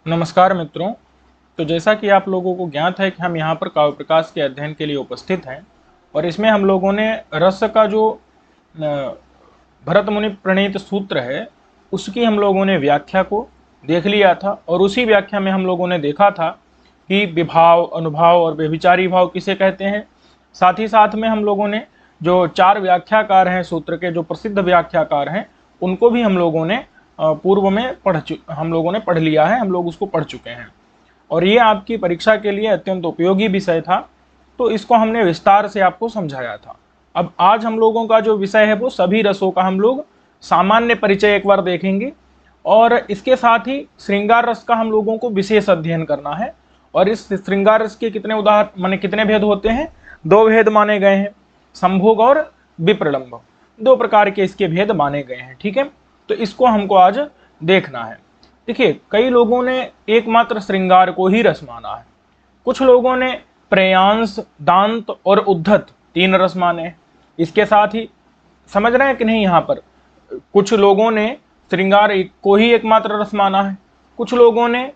नमस्कार मित्रों। तो जैसा कि आप लोगों को ज्ञात है कि हम यहाँ पर काव्य प्रकाश के अध्ययन के लिए उपस्थित हैं और इसमें हम लोगों ने रस का जो भरत मुनि प्रणीत सूत्र है उसकी हम लोगों ने व्याख्या को देख लिया था और उसी व्याख्या में हम लोगों ने देखा था कि विभाव, अनुभाव और व्यभिचारी भाव किसे कहते हैं। साथ ही साथ में हम लोगों ने जो चार व्याख्याकार हैं सूत्र के, जो प्रसिद्ध व्याख्याकार हैं, उनको भी हम लोगों ने पूर्व में हम लोगों ने पढ़ लिया है, हम लोग उसको पढ़ चुके हैं और ये आपकी परीक्षा के लिए अत्यंत उपयोगी विषय था। तो इसको हमने विस्तार से आपको समझाया था। अब आज हम लोगों का जो विषय है वो सभी रसों का हम लोग सामान्य परिचय एक बार देखेंगे और इसके साथ ही श्रृंगार रस का हम लोगों को विशेष अध्ययन करना है। और इस श्रृंगार रस के कितने उदाहरण माने कितने भेद होते हैं? दो भेद माने गए हैं, संभोग और विप्रलंभ। दो प्रकार के इसके भेद माने गए हैं। ठीक है, तो इसको हमको आज देखना है। देखिए, कई लोगों ने एकमात्र श्रृंगार को ही रस माना है, कुछ लोगों ने प्रेयांश, दांत और उद्धत तीन रस माने हैं। इसके साथ ही समझ रहे हैं कि नहीं, यहाँ पर कुछ लोगों ने श्रृंगार को ही एकमात्र रस माना है, कुछ लोगों ने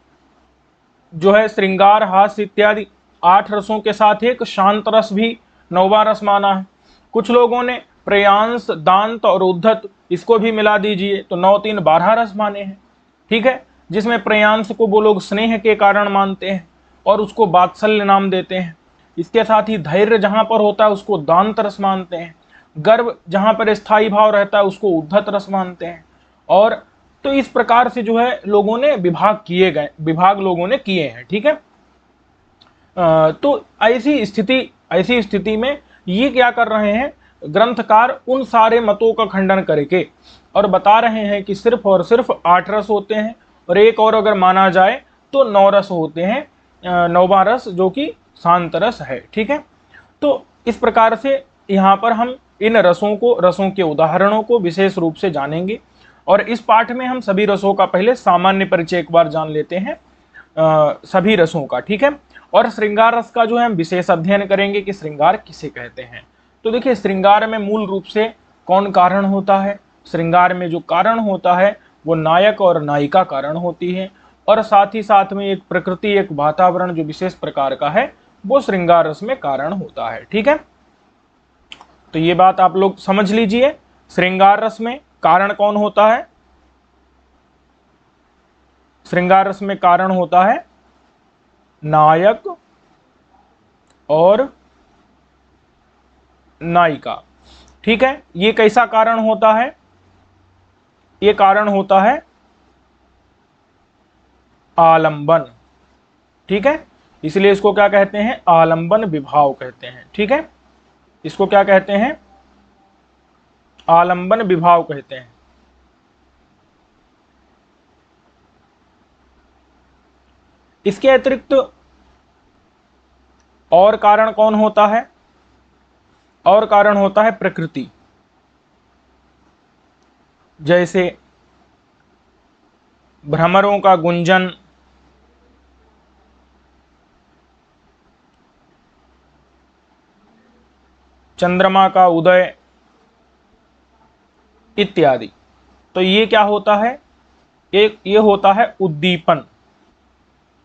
जो है श्रृंगार, हास्य इत्यादि 8 रसों के साथ एक शांत रस भी 9वां रस माना है। कुछ लोगों ने प्रेयांश, दांत और उद्धत इसको भी मिला दीजिए तो 9 3 12 रस माने हैं। ठीक है, जिसमें प्रेयांश को वो लोग स्नेह के कारण मानते हैं और उसको वात्सल्य नाम देते हैं। इसके साथ ही धैर्य जहां पर होता है उसको दांत रस मानते हैं, गर्व जहां पर स्थायी भाव रहता है उसको उद्धत रस मानते हैं। और तो इस प्रकार से जो है लोगों ने विभाग लोगों ने किए हैं। ठीक है, तो ऐसी स्थिति में ये क्या कर रहे हैं, ग्रंथकार उन सारे मतों का खंडन करके और बता रहे हैं कि सिर्फ और सिर्फ 8 रस होते हैं और एक और अगर माना जाए तो 9 रस होते हैं, 9वां रस जो कि शांत रस है। ठीक है, तो इस प्रकार से यहाँ पर हम इन रसों के उदाहरणों को विशेष रूप से जानेंगे और इस पाठ में हम सभी रसों का पहले सामान्य परिचय एक बार जान लेते हैं, सभी रसों का। ठीक है, और श्रृंगार रस का जो है हम विशेष अध्ययन करेंगे कि श्रृंगार किसे कहते हैं। तो देखिए, श्रृंगार में मूल रूप से कौन कारण होता है? श्रृंगार में जो कारण होता है वो नायक और नायिका कारण होती है और साथ ही साथ में एक प्रकृति, एक वातावरण जो विशेष प्रकार का है वो श्रृंगार रस में कारण होता है। ठीक है, तो ये बात आप लोग समझ लीजिए। श्रृंगार रस में कारण कौन होता है? श्रृंगार रस में कारण होता है नायक और नायिका। ठीक है, ये कैसा कारण होता है? ये कारण होता है आलंबन। ठीक है, इसलिए इसको क्या कहते हैं? आलंबन विभाव कहते हैं। ठीक है, इसको क्या कहते हैं? आलंबन विभाव कहते हैं। इसके अतिरिक्त और कारण कौन होता है? और कारण होता है प्रकृति, जैसे भ्रमरों का गुंजन, चंद्रमा का उदय इत्यादि। तो ये क्या होता है? ये होता है उद्दीपन।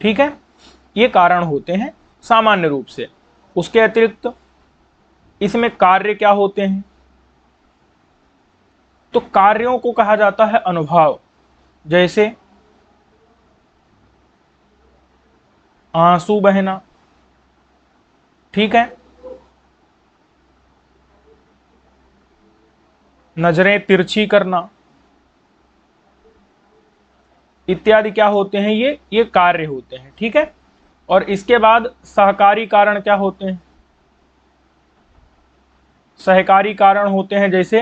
ठीक है, ये कारण होते हैं सामान्य रूप से। उसके अतिरिक्त इसमें कार्य क्या होते हैं? तो कार्यों को कहा जाता है अनुभाव, जैसे आंसू बहना। ठीक है, नजरें तिरछी करना इत्यादि क्या होते हैं? ये कार्य होते हैं। ठीक है, और इसके बाद सहकारी कारण क्या होते हैं? सहकारी कारण होते हैं जैसे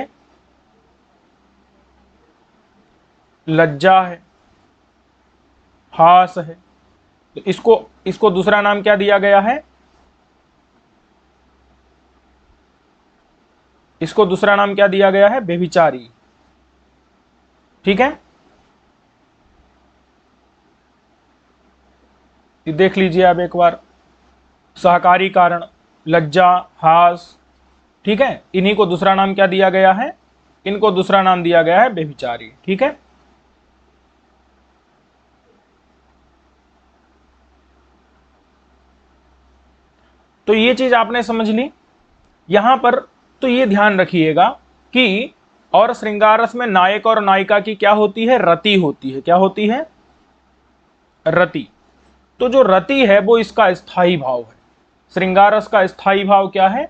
लज्जा है, हास है। तो इसको दूसरा नाम क्या दिया गया है? इसको दूसरा नाम क्या दिया गया है? व्यभिचारी। ठीक है, ये देख लीजिए आप एक बार। सहकारी कारण लज्जा, हास। ठीक है, इन्हीं को दूसरा नाम क्या दिया गया है? इनको दूसरा नाम दिया गया है व्यभिचारी। ठीक है, तो ये चीज आपने समझ ली यहां पर। तो ये ध्यान रखिएगा कि और श्रृंगार रस में नायक और नायिका की क्या होती है, रति होती है। क्या होती है, रति। तो जो रति है वो इसका स्थायी भाव है। श्रृंगार रस का स्थायी भाव क्या है,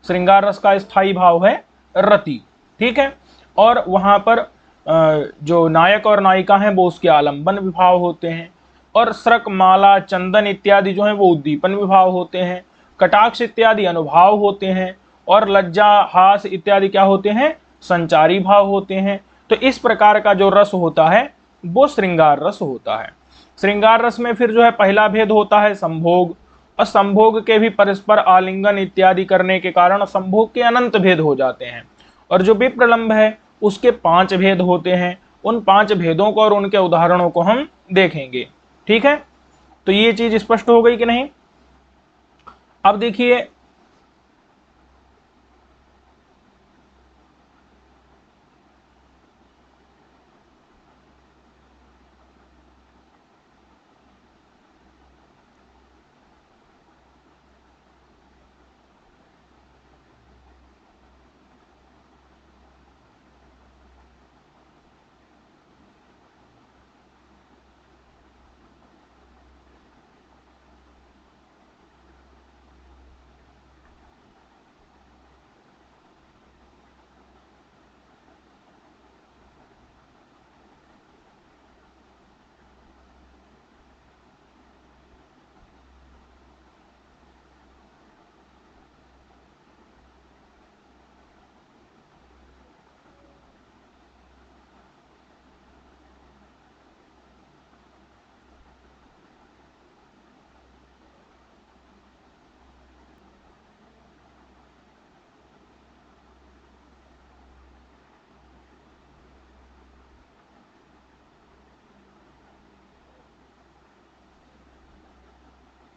श्रृंगार रस का स्थायी भाव है रति, ठीक है। और वहां पर जो नायक और नायिका हैं वो उसके आलंबन विभाव होते हैं, और श्रक माला चंदन इत्यादि जो हैं वो उद्दीपन विभाव होते हैं, कटाक्ष इत्यादि अनुभाव होते हैं, और लज्जा हास इत्यादि क्या होते हैं, संचारी भाव होते हैं। तो इस प्रकार का जो रस होता है वो श्रृंगार रस होता है। श्रृंगार रस में फिर जो है पहला भेद होता है संभोग, और संभोग के भी परस्पर आलिंगन इत्यादि करने के कारण संभोग के अनंत भेद हो जाते हैं। और जो विप्रलंब है उसके 5 भेद होते हैं। उन 5 भेदों को और उनके उदाहरणों को हम देखेंगे, ठीक है। तो ये चीज स्पष्ट हो गई कि नहीं। अब देखिए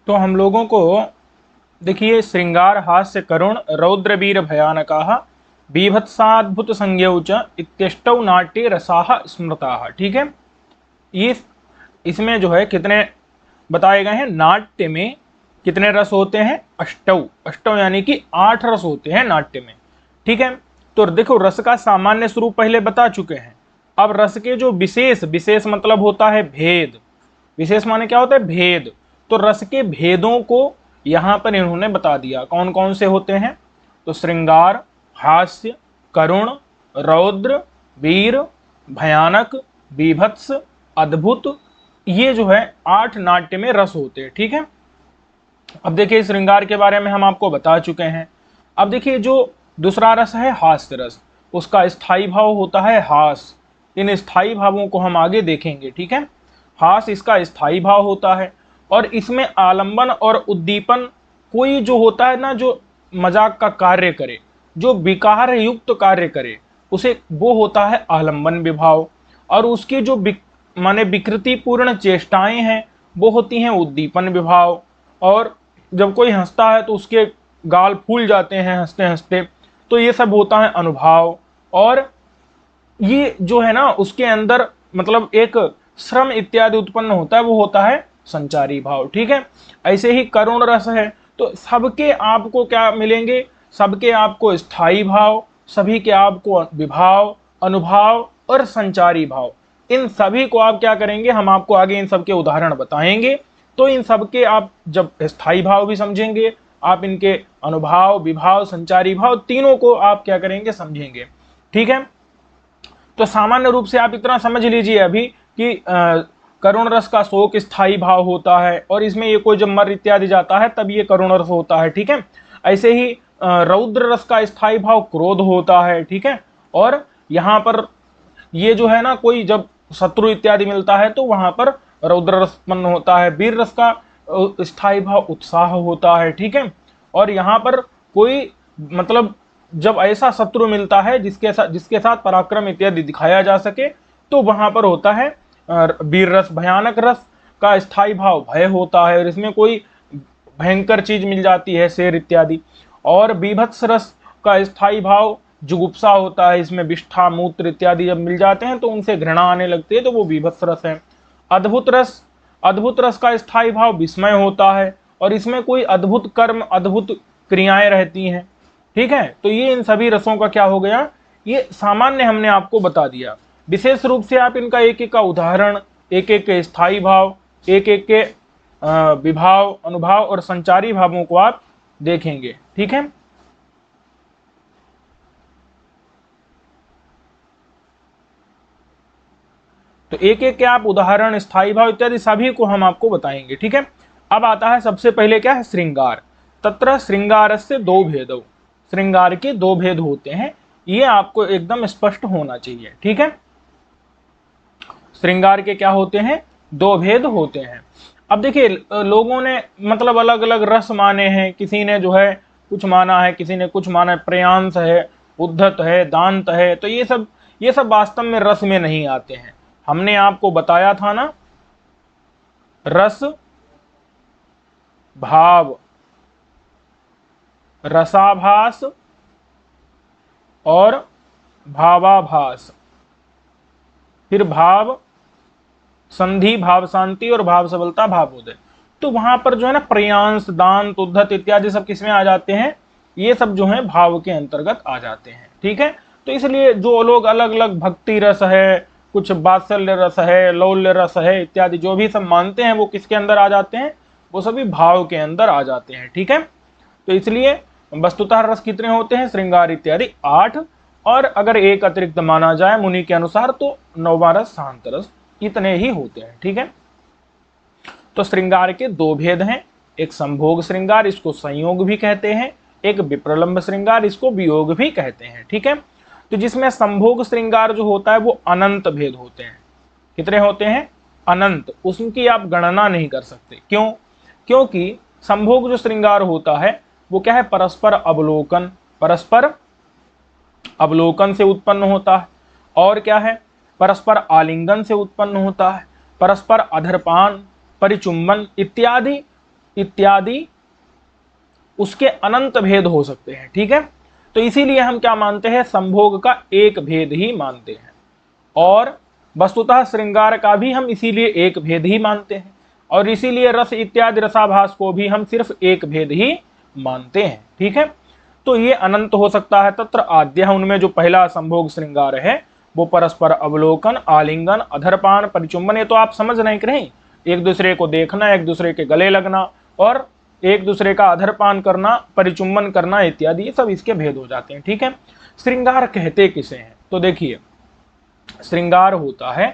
तो हम लोगों को देखिए श्रृंगार हास्य करुण रौद्र वीर भयानकाः बीभत्साद्भुत संज्ञौ च इत्यष्टौ नाट्ये रसाः स्मृताः, ठीक है। ये इसमें जो है कितने बताए गए हैं, नाट्य में कितने रस होते हैं, अष्टौ। अष्टौ यानी कि 8 रस होते हैं नाट्य में, ठीक है। तो देखो रस का सामान्य स्वरूप पहले बता चुके हैं। अब रस के जो विशेष, विशेष मतलब होता है भेद, विशेष माने क्या होता है, भेद। तो रस के भेदों को यहां पर इन्होंने बता दिया, कौन कौन से होते हैं। तो श्रृंगार, हास्य, करुण, रौद्र, वीर, भयानक, बीभत्स, अद्भुत, ये जो है 8 नाट्य में रस होते हैं, ठीक है। अब देखिए श्रृंगार के बारे में हम आपको बता चुके हैं। अब देखिए जो दूसरा रस है हास्य रस, उसका स्थायी भाव होता है हास। इन स्थायी भावों को हम आगे देखेंगे, ठीक है। हास इसका स्थायी भाव होता है, और इसमें आलंबन और उद्दीपन, कोई जो होता है ना जो मजाक का कार्य करे, जो विकार युक्त कार्य करे, उसे वो होता है आलंबन विभाव। और उसकी जो माने विकृतिपूर्ण चेष्टाएं हैं वो होती हैं उद्दीपन विभाव। और जब कोई हंसता है तो उसके गाल फूल जाते हैं हंसते हंसते, तो ये सब होता है अनुभाव। और ये जो है ना उसके अंदर मतलब एक श्रम इत्यादि उत्पन्न होता है, वो होता है संचारी भाव, ठीक है। ऐसे ही करुण रस है, तो सबके आपको क्या मिलेंगे, सबके आपको स्थायी भाव, सभी के आपको विभाव, अनुभाव और संचारी भाव। इन सभी को आप क्या करेंगे, हम आपको आगे इन सब के उदाहरण बताएंगे। तो इन सब के आप जब स्थायी भाव भी समझेंगे, आप इनके अनुभाव, विभाव, संचारी भाव तीनों को आप क्या करेंगे, समझेंगे, ठीक है। तो सामान्य रूप से आप इतना समझ लीजिए अभी कि करुण रस का शोक स्थायी भाव होता है, और इसमें ये कोई जब मर इत्यादि जाता है तब ये करुण रस होता है, ठीक है। ऐसे ही रौद्र रस का स्थायी भाव क्रोध होता है, ठीक है। और यहाँ पर ये जो है ना कोई जब शत्रु इत्यादि मिलता है तो वहां पर रौद्र रस उत्पन्न होता है। वीर रस का स्थायी भाव उत्साह होता है, ठीक है। और यहाँ पर कोई मतलब जब ऐसा शत्रु मिलता है जिसके साथ पराक्रम इत्यादि दिखाया जा सके, तो वहां पर होता है वीर रस। भयानक रस का स्थायी भाव भय होता है, और इसमें कोई भयंकर चीज मिल जाती है, शेर इत्यादि। और बीभत्स रस का स्थायी भाव जुगुप्सा होता है, इसमें विष्ठा मूत्र इत्यादि जब मिल जाते हैं तो उनसे घृणा आने लगती है, तो वो बीभत्स रस है। अद्भुत रस का स्थायी भाव विस्मय होता है, और इसमें कोई अद्भुत कर्म, अद्भुत क्रियाएं रहती हैं। ठीक है, तो ये इन सभी रसों का क्या हो गया, ये सामान्य हमने आपको बता दिया। विशेष रूप से आप इनका एक एक का उदाहरण, एक एक के स्थायी भाव, एक एक के विभाव, अनुभाव और संचारी भावों को आप देखेंगे। ठीक है, तो एक एक के आप उदाहरण, स्थायी भाव इत्यादि सभी को हम आपको बताएंगे। ठीक है, अब आता है सबसे पहले क्या है, श्रृंगार। तत्र श्रृंगारस्य दो भेदौ, श्रृंगार के दो भेद होते हैं, ये आपको एकदम स्पष्ट होना चाहिए। ठीक है, श्रृंगार के क्या होते हैं, दो भेद होते हैं। अब देखिए, लोगों ने मतलब अलग अलग रस माने हैं, किसी ने जो है कुछ माना है, किसी ने कुछ माना है, प्रयांश है, उद्धत है, दांत है, तो ये सब वास्तव में रस में नहीं आते हैं। हमने आपको बताया था ना, रस, भाव, रसाभास और भावाभास, फिर भाव संधि, भाव शांति और भाव सबलता, भावोदय। तो वहां पर जो है ना प्रयांश, दांत, उद्धत इत्यादि सब किसमें आ जाते हैं, ये सब जो है भाव के अंतर्गत आ जाते हैं। ठीक है, तो इसलिए जो लोग अलग अलग भक्ति रस है, कुछ वात्सल्य रस है, लौल्य रस है इत्यादि जो भी सब मानते हैं, वो किसके अंदर आ जाते हैं, वो सभी भाव के अंदर आ जाते हैं। ठीक है, तो इसलिए वस्तुतः रस कितने होते हैं, श्रृंगार इत्यादि 8, और अगर एक अतिरिक्त माना जाए मुनि के अनुसार तो 9वां रस शांत रस, इतने ही होते हैं। ठीक है, तो श्रृंगार के दो भेद हैं, एक संभोग श्रृंगार, इसको संयोग भी कहते हैं, एक विप्रलंब श्रृंगार, इसको वियोग भी कहते हैं। ठीक है, तो जिसमें संभोग श्रृंगार जो होता है वो अनंत भेद होते हैं। कितने होते हैं, अनंत, उसकी आप गणना नहीं कर सकते। क्यों, क्योंकि संभोग जो श्रृंगार होता है वो क्या है, परस्पर अवलोकन, परस्पर अवलोकन से उत्पन्न होता है, और क्या है, परस्पर आलिंगन से उत्पन्न होता है, परस्पर अधरपान, परिचुंबन इत्यादि इत्यादि उसके अनंत भेद हो सकते हैं। ठीक है, तो इसीलिए हम क्या मानते हैं, संभोग का एक भेद ही मानते हैं, और वस्तुतः श्रृंगार का भी हम इसीलिए एक भेद ही मानते हैं, और इसीलिए रस इत्यादि रसाभास को भी हम सिर्फ एक भेद ही मानते हैं। ठीक है, तो ये अनंत हो सकता है। तत्र आद्य, उनमें जो पहला संभोग श्रृंगार है वो परस्पर अवलोकन, आलिंगन, अधरपान, परिचुंबन, ये तो आप समझ नहीं कि नहीं, एक दूसरे को देखना, एक दूसरे के गले लगना और एक दूसरे का अधरपान करना, परिचुंबन करना इत्यादि, ये सब इसके भेद हो जाते हैं। ठीक है, श्रृंगार कहते किसे हैं, तो देखिए, श्रृंगार होता है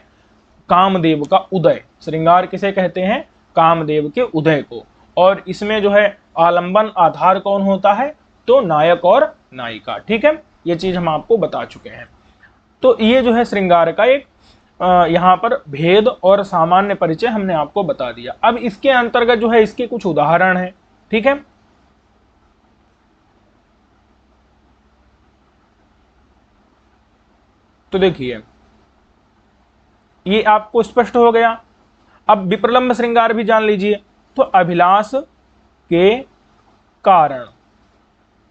कामदेव का उदय। श्रृंगार किसे कहते हैं, कामदेव के उदय को, और इसमें जो है आलंबन, आधार कौन होता है, तो नायक और नायिका। ठीक है, ये चीज हम आपको बता चुके हैं। तो ये जो है श्रृंगार का एक यहाँ पर भेद और सामान्य परिचय हमने आपको बता दिया। अब इसके अंतर्गत जो है इसके कुछ उदाहरण हैं। ठीक है, तो देखिए, ये आपको स्पष्ट हो गया। अब विप्रलंब श्रृंगार भी जान लीजिए। तो अभिलाष के कारण,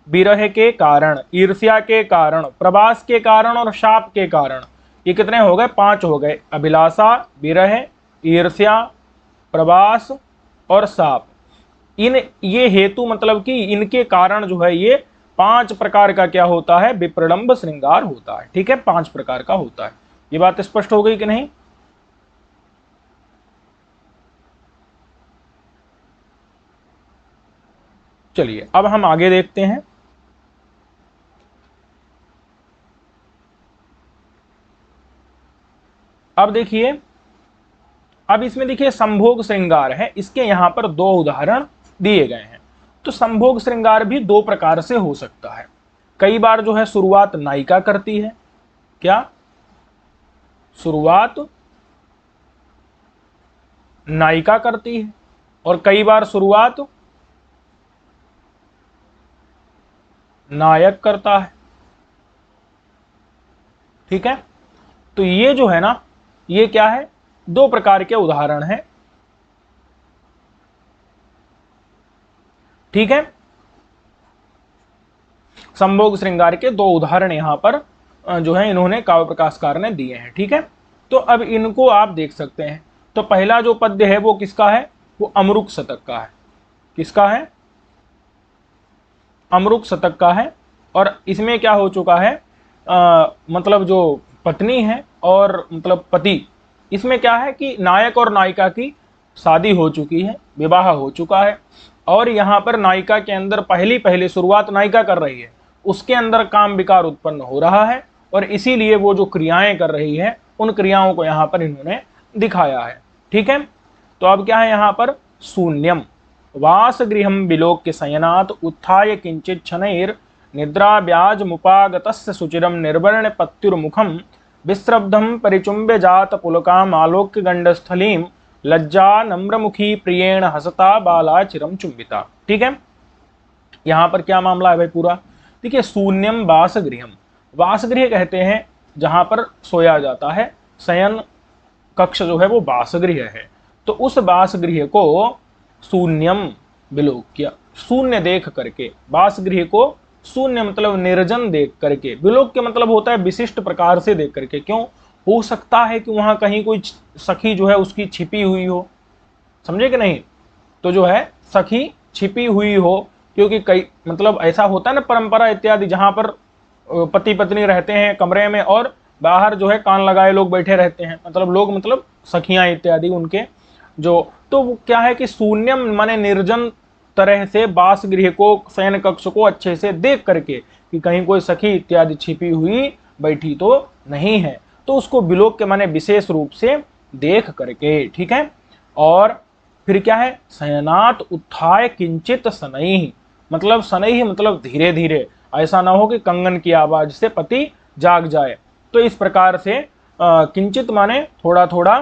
विरह के कारण, ईर्ष्या के कारण, प्रवास के कारण और शाप के कारण, ये कितने हो गए, 5 हो गए। अभिलाषा, विरह, ईर्ष्या, प्रवास और शाप, ये हेतु मतलब कि इनके कारण जो है ये 5 प्रकार का क्या होता है, विप्रलंब श्रृंगार होता है। ठीक है, 5 प्रकार का होता है। ये बात स्पष्ट हो गई कि नहीं। चलिए अब हम आगे देखते हैं। अब देखिए, अब इसमें देखिए संभोग श्रृंगार है, इसके यहां पर 2 उदाहरण दिए गए हैं। तो संभोग श्रृंगार भी 2 प्रकार से हो सकता है। कई बार जो है शुरुआत नायिका करती है, क्या, शुरुआत नायिका करती है, और कई बार शुरुआत नायक करता है। ठीक है, तो ये जो है ना, ये क्या है, 2 प्रकार के उदाहरण हैं। ठीक है, संभोग श्रृंगार के 2 उदाहरण यहां पर जो है इन्होंने काव्य प्रकाशकार ने दिए हैं। ठीक है, तो अब इनको आप देख सकते हैं। तो पहला जो पद्य है वो किसका है, वो अमरुक शतक का है। किसका है? अमरुक शतक का है। और इसमें क्या हो चुका है, मतलब जो पत्नी है और मतलब पति, इसमें क्या है कि नायक और नायिका की शादी हो चुकी है, विवाह हो चुका है, और यहाँ पर नायिका के अंदर पहली पहली शुरुआत नायिका कर रही है, उसके अंदर काम विकार उत्पन्न हो रहा है, और इसीलिए वो जो क्रियाएं कर रही है उन क्रियाओं को यहाँ पर इन्होंने दिखाया है। ठीक है, तो अब क्या है यहाँ पर, शून्यम वासगृहम विलोक्य शयनात् उत्थाय किंचित क्षणैर् निद्रा ब्याज मुपागतस्य सुचिरम निर्वर्ण पत्युर्मुखम विस्रब्धम परिचुंब्य जात पुलकाम आलोक्य गंडस्थलीम लज्जा नम्रमुखी प्रियेण हसता बाला चिरम चुंबिता। ठीक है, यहाँ पर क्या मामला है भाई पूरा, देखिए, शून्यम वासगृहम, वासगृह कहते हैं जहां पर सोया जाता है, शयन कक्ष जो है वो वासगृह है। तो उस वासगृह को शून्यम विलोक्य, शून्य देख करके, वासगृह को शून्य मतलब निर्जन देख करके, विलोक्य मतलब होता है विशिष्ट प्रकार से देख करके। क्यों? हो सकता है कि वहां कहीं कोई सखी जो है उसकी छिपी हुई हो, समझे कि नहीं? तो जो है सखी छिपी हुई हो, क्योंकि कई मतलब ऐसा होता है ना परंपरा इत्यादि, जहां पर पति पत्नी रहते हैं कमरे में और बाहर जो है कान लगाए लोग बैठे रहते हैं, मतलब लोग मतलब सखियां इत्यादि उनके जो, तो वो क्या है कि शून्यम माने निर्जन तरह से वासगृह को, शयन कक्ष को अच्छे से देख करके कि कहीं कोई सखी इत्यादि छिपी हुई बैठी तो नहीं है, तो उसको विलोक के माने विशेष रूप से देख करके। ठीक है, और फिर क्या है, शयनात् उत्थाय किंचित शनैः, मतलब शनैः मतलब धीरे धीरे, ऐसा ना हो कि कंगन की आवाज से पति जाग जाए। तो इस प्रकार से किंचित माने थोड़ा थोड़ा,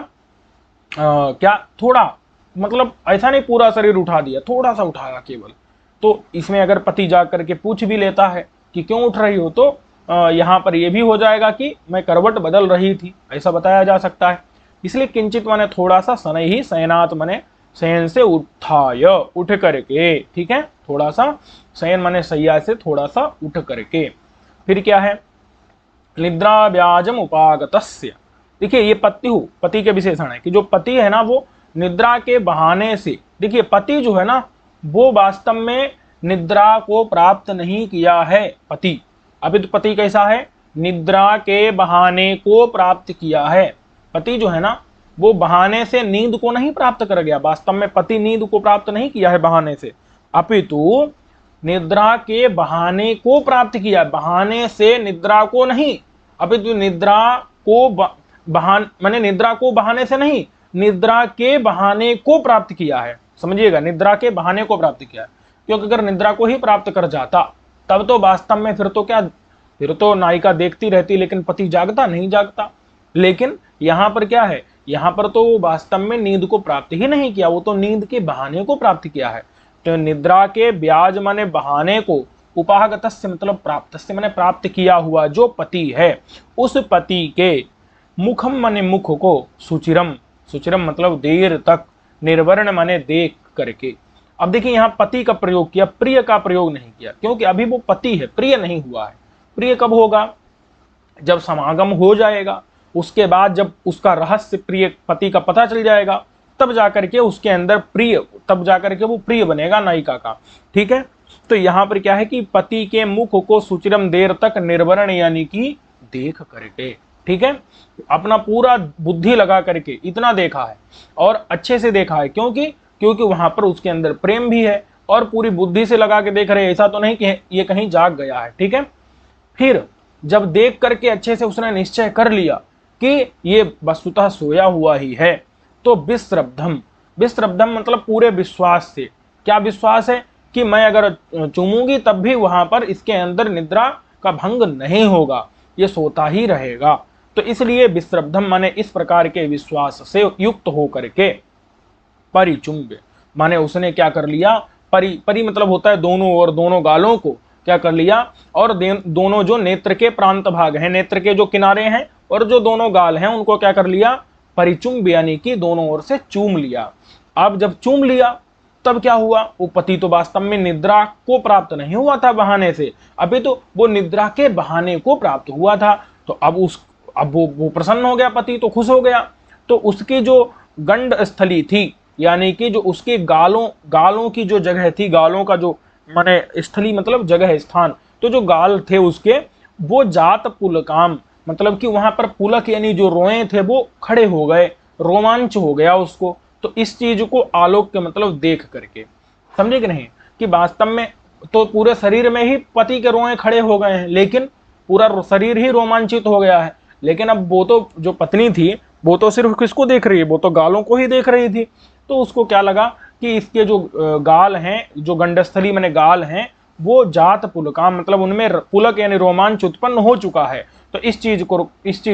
क्या थोड़ा मतलब ऐसा नहीं पूरा शरीर उठा दिया, थोड़ा सा उठाया केवल। तो इसमें अगर पति जाग करके पूछ भी लेता है कि क्यों उठ रही हो, तो यहाँ पर यह भी हो जाएगा कि मैं करवट बदल रही थी, ऐसा बताया जा सकता है। इसलिए किंचित माने थोड़ा सा, शनैः शयनात् माने शयन से उत्थाय उठ करके। ठीक है, थोड़ा सा, शयन माने शैया से थोड़ा सा उठ करके। फिर क्या है, निद्रा ब्याजम उपागतस्य, देखिए ये पति के विशेषण है कि जो पति है ना वो निद्रा के बहाने से, देखिए पति जो है ना वो वास्तव में निद्रा को प्राप्त नहीं किया है पति। अभी तो पति कैसा है, निद्रा के बहाने को प्राप्त किया है। पति जो है ना वो बहाने से नींद को नहीं प्राप्त कर गया, वास्तव में पति नींद को प्राप्त नहीं किया है बहाने से, अपितु निद्रा के बहाने को प्राप्त किया, बहाने से निद्रा को नहीं, अपितु निद्रा को माने निद्रा को बहाने से नहीं, निद्रा के बहाने को प्राप्त किया है। समझिएगा, निद्रा के बहाने को प्राप्त किया है, क्योंकि अगर निद्रा को ही प्राप्त कर जाता तब तो वास्तव में फिर तो क्या, फिर तो नायिका देखती रहती लेकिन पति जागता नहीं जागता। लेकिन यहाँ पर क्या है, यहाँ पर तो वास्तव में नींद को प्राप्त ही नहीं किया, वो तो नींद के बहाने को प्राप्त किया है। तो निद्रा के ब्याज माने बहाने को, उपागतस्य मतलब प्राप्तस्य माने प्राप्त किया हुआ जो पति है, उस पति के मुखम माने मुख को, सुचिरम, सुचिरम मतलब देर तक, निर्वर्ण माने देख करके। अब देखिए यहाँ पति का प्रयोग किया, प्रिय का प्रयोग नहीं किया, क्योंकि अभी वो पति है, प्रिय नहीं हुआ है। प्रिय कब होगा, जब समागम हो जाएगा, उसके बाद जब उसका रहस्य प्रिय पति का पता चल जाएगा, तब जाकर के उसके अंदर प्रिय, तब जाकर के वो प्रिय बनेगा नायिका का। ठीक है, तो यहाँ पर क्या है कि पति के मुख को सुचिरम देर तक निर्वर्ण यानी कि देख करके। ठीक है, अपना पूरा बुद्धि लगा करके इतना देखा है और अच्छे से देखा है, क्योंकि वहां पर उसके अंदर प्रेम भी है और पूरी बुद्धि से लगा के देख रहे, ऐसा तो नहीं कि ये कहीं जाग गया है। ठीक है, फिर जब देख करके अच्छे से उसने निश्चय कर लिया कि ये वस्तुतः सोया हुआ ही है, तो विश्रब्धम, विश्रब्धम मतलब पूरे विश्वास से, क्या विश्वास है कि मैं अगर चूमूंगी तब भी वहां पर इसके अंदर निद्रा का भंग नहीं होगा, ये सोता ही रहेगा। तो इसलिए विश्रब्धम माने इस प्रकार के विश्वास से युक्त हो करके, परिचुंब्य माने उसने क्या कर लिया, परि मतलब होता है दोनों, और दोनों गालों को क्या कर लिया, और दोनों जो नेत्र के प्रांत भाग हैं, नेत्र के जो किनारे हैं और जो दोनों गाल हैं, उनको क्या कर लिया, परिचुंब यानी कि दोनों ओर से चूम लिया। अब जब चूम लिया तब क्या हुआ, वो पति तो वास्तव में निद्रा को प्राप्त नहीं हुआ था बहाने से, अभी तो वो निद्रा के बहाने को प्राप्त हुआ था। तो अब वो प्रसन्न हो गया, पति तो खुश हो गया। तो उसकी जो गंड स्थली थी, यानी कि जो उसके गालों गालों की जो जगह थी, गालों का जो माने स्थली मतलब जगह स्थान, तो जो गाल थे उसके वो जात पुलकाम, मतलब कि वहां पर पुलक यानी जो रोए थे वो खड़े हो गए, रोमांच हो गया उसको। तो इस चीज को आलोक के मतलब देख करके, समझे कि नहीं, कि वास्तव में तो पूरे शरीर में ही पति के रोए खड़े हो गए हैं, लेकिन पूरा शरीर ही रोमांचित हो गया है। लेकिन अब वो तो जो पत्नी थी वो तो सिर्फ किसको देख रही है, वो तो गालों को ही देख रही थी। तो उसको क्या लगा कि इसके जो गाल हैं, जो गंडस्थली मैंने गाल हैं, वो जात पुलकाम, मतलब उनमें पुलक यानी रोमांच उत्पन्न हो चुका है। तो इस चीज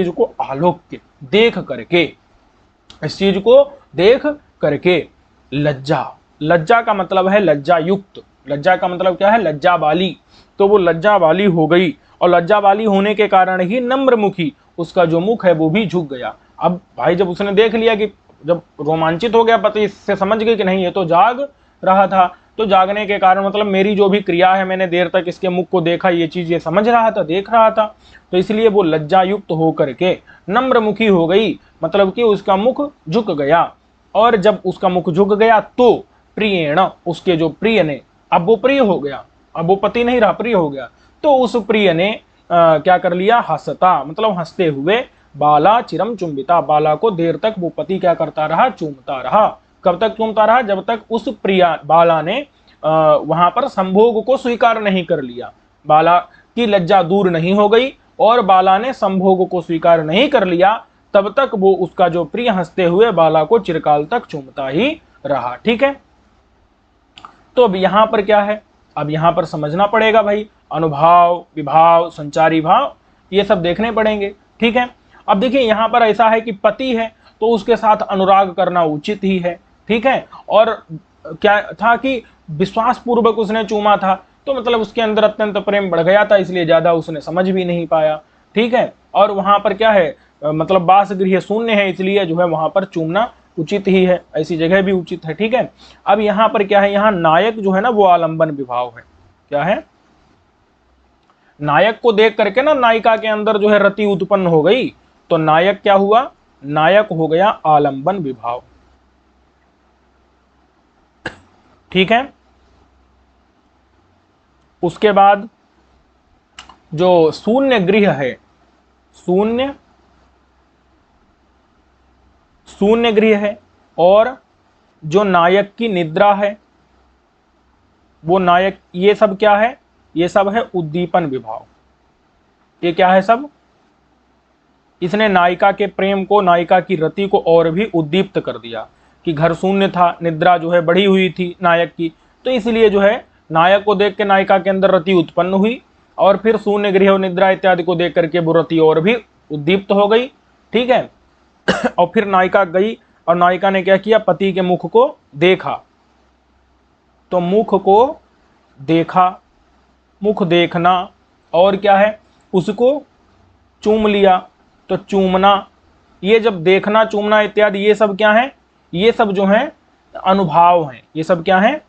को आलोक देख करके, इस चीज को देख करके लज्जा, लज्जा का मतलब है लज्जा युक्त, लज्जा का मतलब क्या है, लज्जा वाली। तो वो लज्जा वाली हो गई, और लज्जा वाली होने के कारण ही नम्रमुखी, उसका जो मुख है वो भी झुक गया। अब भाई जब उसने देख लिया कि जब रोमांचित हो गया पति, इससे समझ गई कि नहीं ये तो जाग रहा था, तो जागने के कारण मतलब मेरी जो भी क्रिया है, मैंने देर तक इसके मुख को देखा, ये चीज ये समझ रहा था, देख रहा था, तो इसलिए वो लज्जा युक्त होकर के नम्रमुखी हो गई, मतलब कि उसका मुख झुक गया। और जब उसका मुख झुक गया तो प्रियेण, उसके जो प्रिय ने, अब वो प्रिय हो गया, अब वो पति नहीं रहा, प्रिय हो गया। तो उस प्रिय ने क्या कर लिया, हंसता मतलब हंसते हुए, बाला चिरम चुंबिता, बाला को देर तक वो पति क्या करता रहा, चूमता रहा। कब तक चूमता रहा, जब तक उस प्रिया बाला ने वहां पर संभोग को स्वीकार नहीं कर लिया, बाला की लज्जा दूर नहीं हो गई और बाला ने संभोग को स्वीकार नहीं कर लिया, तब तक वो उसका जो प्रिय हंसते हुए बाला को चिरकाल तक चूमता ही रहा। ठीक है, तो अब यहां पर क्या है, अब यहां पर समझना पड़ेगा भाई, अनुभाव, विभाव, संचारी भाव, ये सब देखने पड़ेंगे। ठीक है, अब देखिए यहां पर ऐसा है कि पति है तो उसके साथ अनुराग करना उचित ही है। ठीक है, और क्या था कि विश्वास पूर्वक उसने चूमा था, तो मतलब उसके अंदर अत्यंत प्रेम बढ़ गया था, इसलिए ज्यादा उसने समझ भी नहीं पाया। ठीक है, और वहां पर क्या है, मतलब बासगृह शून्य है, इसलिए जो है वहां पर चूमना उचित ही है, ऐसी जगह भी उचित है। ठीक है, अब यहां पर क्या है, यहाँ नायक जो है ना वो आलंबन विभाव है। क्या है, नायक को देख करके ना नायिका के अंदर जो है रति उत्पन्न हो गई, तो नायक क्या हुआ, नायक हो गया आलंबन विभाव। ठीक है, उसके बाद जो शून्य गृह है, शून्य शून्य गृह है, और जो नायक की निद्रा है वो नायक, ये सब क्या है, ये सब है उद्दीपन विभाव। ये क्या है सब, इसने नायिका के प्रेम को, नायिका की रति को और भी उद्दीप्त कर दिया, कि घर शून्य था, निद्रा जो है बढ़ी हुई थी नायक की, तो इसलिए जो है नायक को देख के नायिका के अंदर रति उत्पन्न हुई, और फिर शून्य गृह और निद्रा इत्यादि को देख करके वो रति और भी उद्दीप्त हो गई। ठीक है, और फिर नायिका गई और नायिका ने क्या किया, पति के मुख को देखा, तो मुख को देखा, मुख देखना, और क्या है, उसको चूम लिया, तो चूमना, ये जब देखना चूमना इत्यादि ये सब क्या है, ये सब जो है अनुभाव हैं, ये सब क्या है,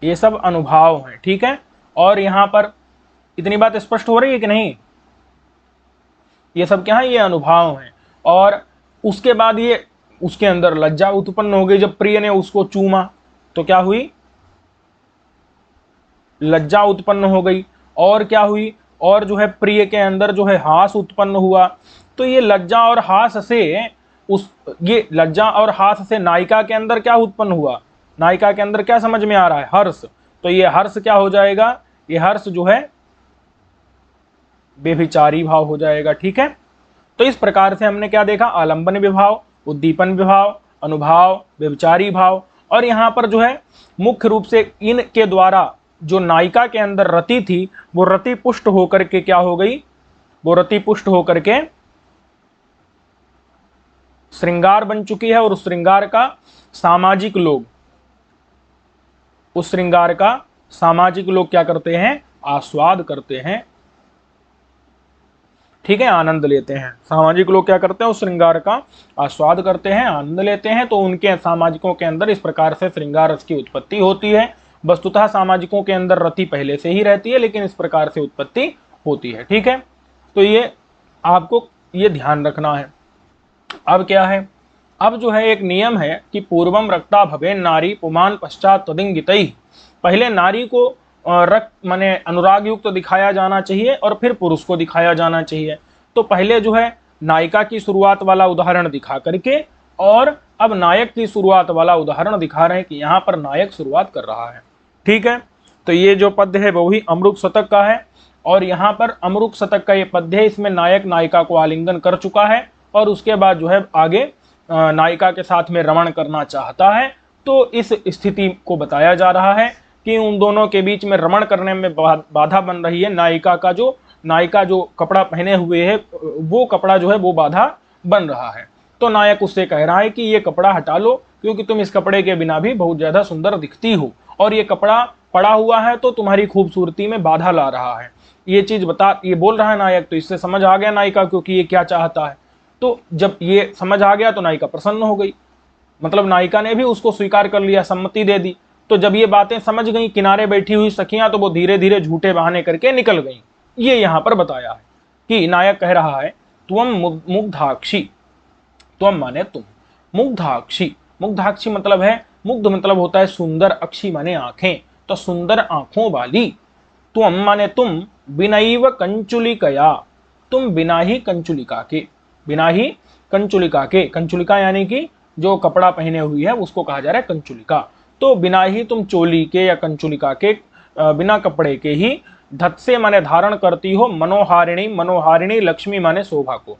ये सब अनुभाव हैं। ठीक है, और यहां पर इतनी बात स्पष्ट हो रही है कि नहीं, ये सब क्या है, ये अनुभाव हैं। और उसके बाद ये उसके अंदर लज्जा उत्पन्न हो गई, जब प्रिय ने उसको चूमा तो क्या हुई, लज्जा उत्पन्न हो गई, और क्या हुई, और जो है प्रिय के अंदर जो है हास उत्पन्न हुआ। तो ये लज्जा और हास से ये लज्जा और हास से नायिका के अंदर क्या उत्पन्न हुआ, नायिका के अंदर क्या समझ में आ रहा है, हर्ष। तो ये हर्ष क्या हो जाएगा, ये हर्ष जो है बेभिचारी भाव हो जाएगा। ठीक है, तो इस प्रकार से हमने क्या देखा, आलंबन विभाव, उद्दीपन विभाव, अनुभाव, व्यभिचारी भाव, और यहाँ पर जो है मुख्य रूप से इनके द्वारा जो नायिका के अंदर रति थी वो रति पुष्ट होकर के क्या हो गई, वो रति पुष्ट होकर के श्रृंगार बन चुकी है, और उस श्रृंगार का सामाजिक लोग, उस श्रृंगार का सामाजिक लोग क्या करते हैं, आस्वाद करते हैं। ठीक है, आनंद लेते हैं, सामाजिक लोग क्या करते हैं, उस श्रृंगार का आस्वाद करते हैं, आनंद लेते हैं। तो उनके सामाजिकों के अंदर इस प्रकार से श्रृंगार रस की उत्पत्ति होती है। वस्तुतः सामाजिकों के अंदर रति पहले से ही रहती है, लेकिन इस प्रकार से उत्पत्ति होती है। ठीक है, तो ये आपको ये ध्यान रखना है। अब क्या है, अब जो है एक नियम है कि पूर्वम रक्ता भवे नारी पुमान पश्चात तदिंगितई, पहले नारी को रक्त माने अनुराग युक्त तो दिखाया जाना चाहिए और फिर पुरुष को दिखाया जाना चाहिए। तो पहले जो है नायिका की शुरुआत वाला उदाहरण दिखा करके और अब नायक की शुरुआत वाला उदाहरण दिखा रहे हैं कि यहाँ पर नायक शुरुआत कर रहा है। ठीक है, तो ये जो पद्य है वो भी अमरुक शतक का है और यहाँ पर अमरुक शतक का ये पद्य है, इसमें नायक नायिका को आलिंगन कर चुका है और उसके बाद जो है आगे नायिका के साथ में रमण करना चाहता है। तो इस स्थिति को बताया जा रहा है कि उन दोनों के बीच में रमण करने में बाधा बन रही है। नायिका जो कपड़ा पहने हुए है वो कपड़ा जो है वो बाधा बन रहा है। तो नायक उससे कह रहा है कि ये कपड़ा हटा लो क्योंकि तुम इस कपड़े के बिना भी बहुत ज्यादा सुंदर दिखती हो और ये कपड़ा पड़ा हुआ है तो तुम्हारी खूबसूरती में बाधा ला रहा है। ये बोल रहा है नायक। तो इससे समझ आ गया नायिका क्योंकि ये क्या चाहता है। तो जब ये समझ आ गया तो नायिका प्रसन्न हो गई, मतलब नायिका ने भी उसको स्वीकार कर लिया, सम्मति दे दी। तो जब ये बातें समझ गई किनारे बैठी हुई सखियां तो वो धीरे धीरे झूठे बहाने करके निकल गई। ये यहाँ पर बताया है कि नायक कह रहा है त्वम मुग्धाक्षी, त्वम माने तुम, मुग्धाक्षी, मुग्धाक्षी मतलब है, मुग्ध मतलब होता है सुंदर, अक्षी माने आंखें, तो सुंदर आंखों वाली, त्वम माने तुम, बिनैव कंचुलिकया, तुम बिना ही कंचुलिका के, बिना ही कंचुलिका के, कंचुलिका यानी कि जो कपड़ा पहने हुई है उसको कहा जा रहा है कंचुलिका। तो बिना ही तुम चोली के या कंचुलिका के, बिना कपड़े के ही, धत्से माने धारण करती हो, मनोहारिणी, मनोहारिणी लक्ष्मी माने शोभा को।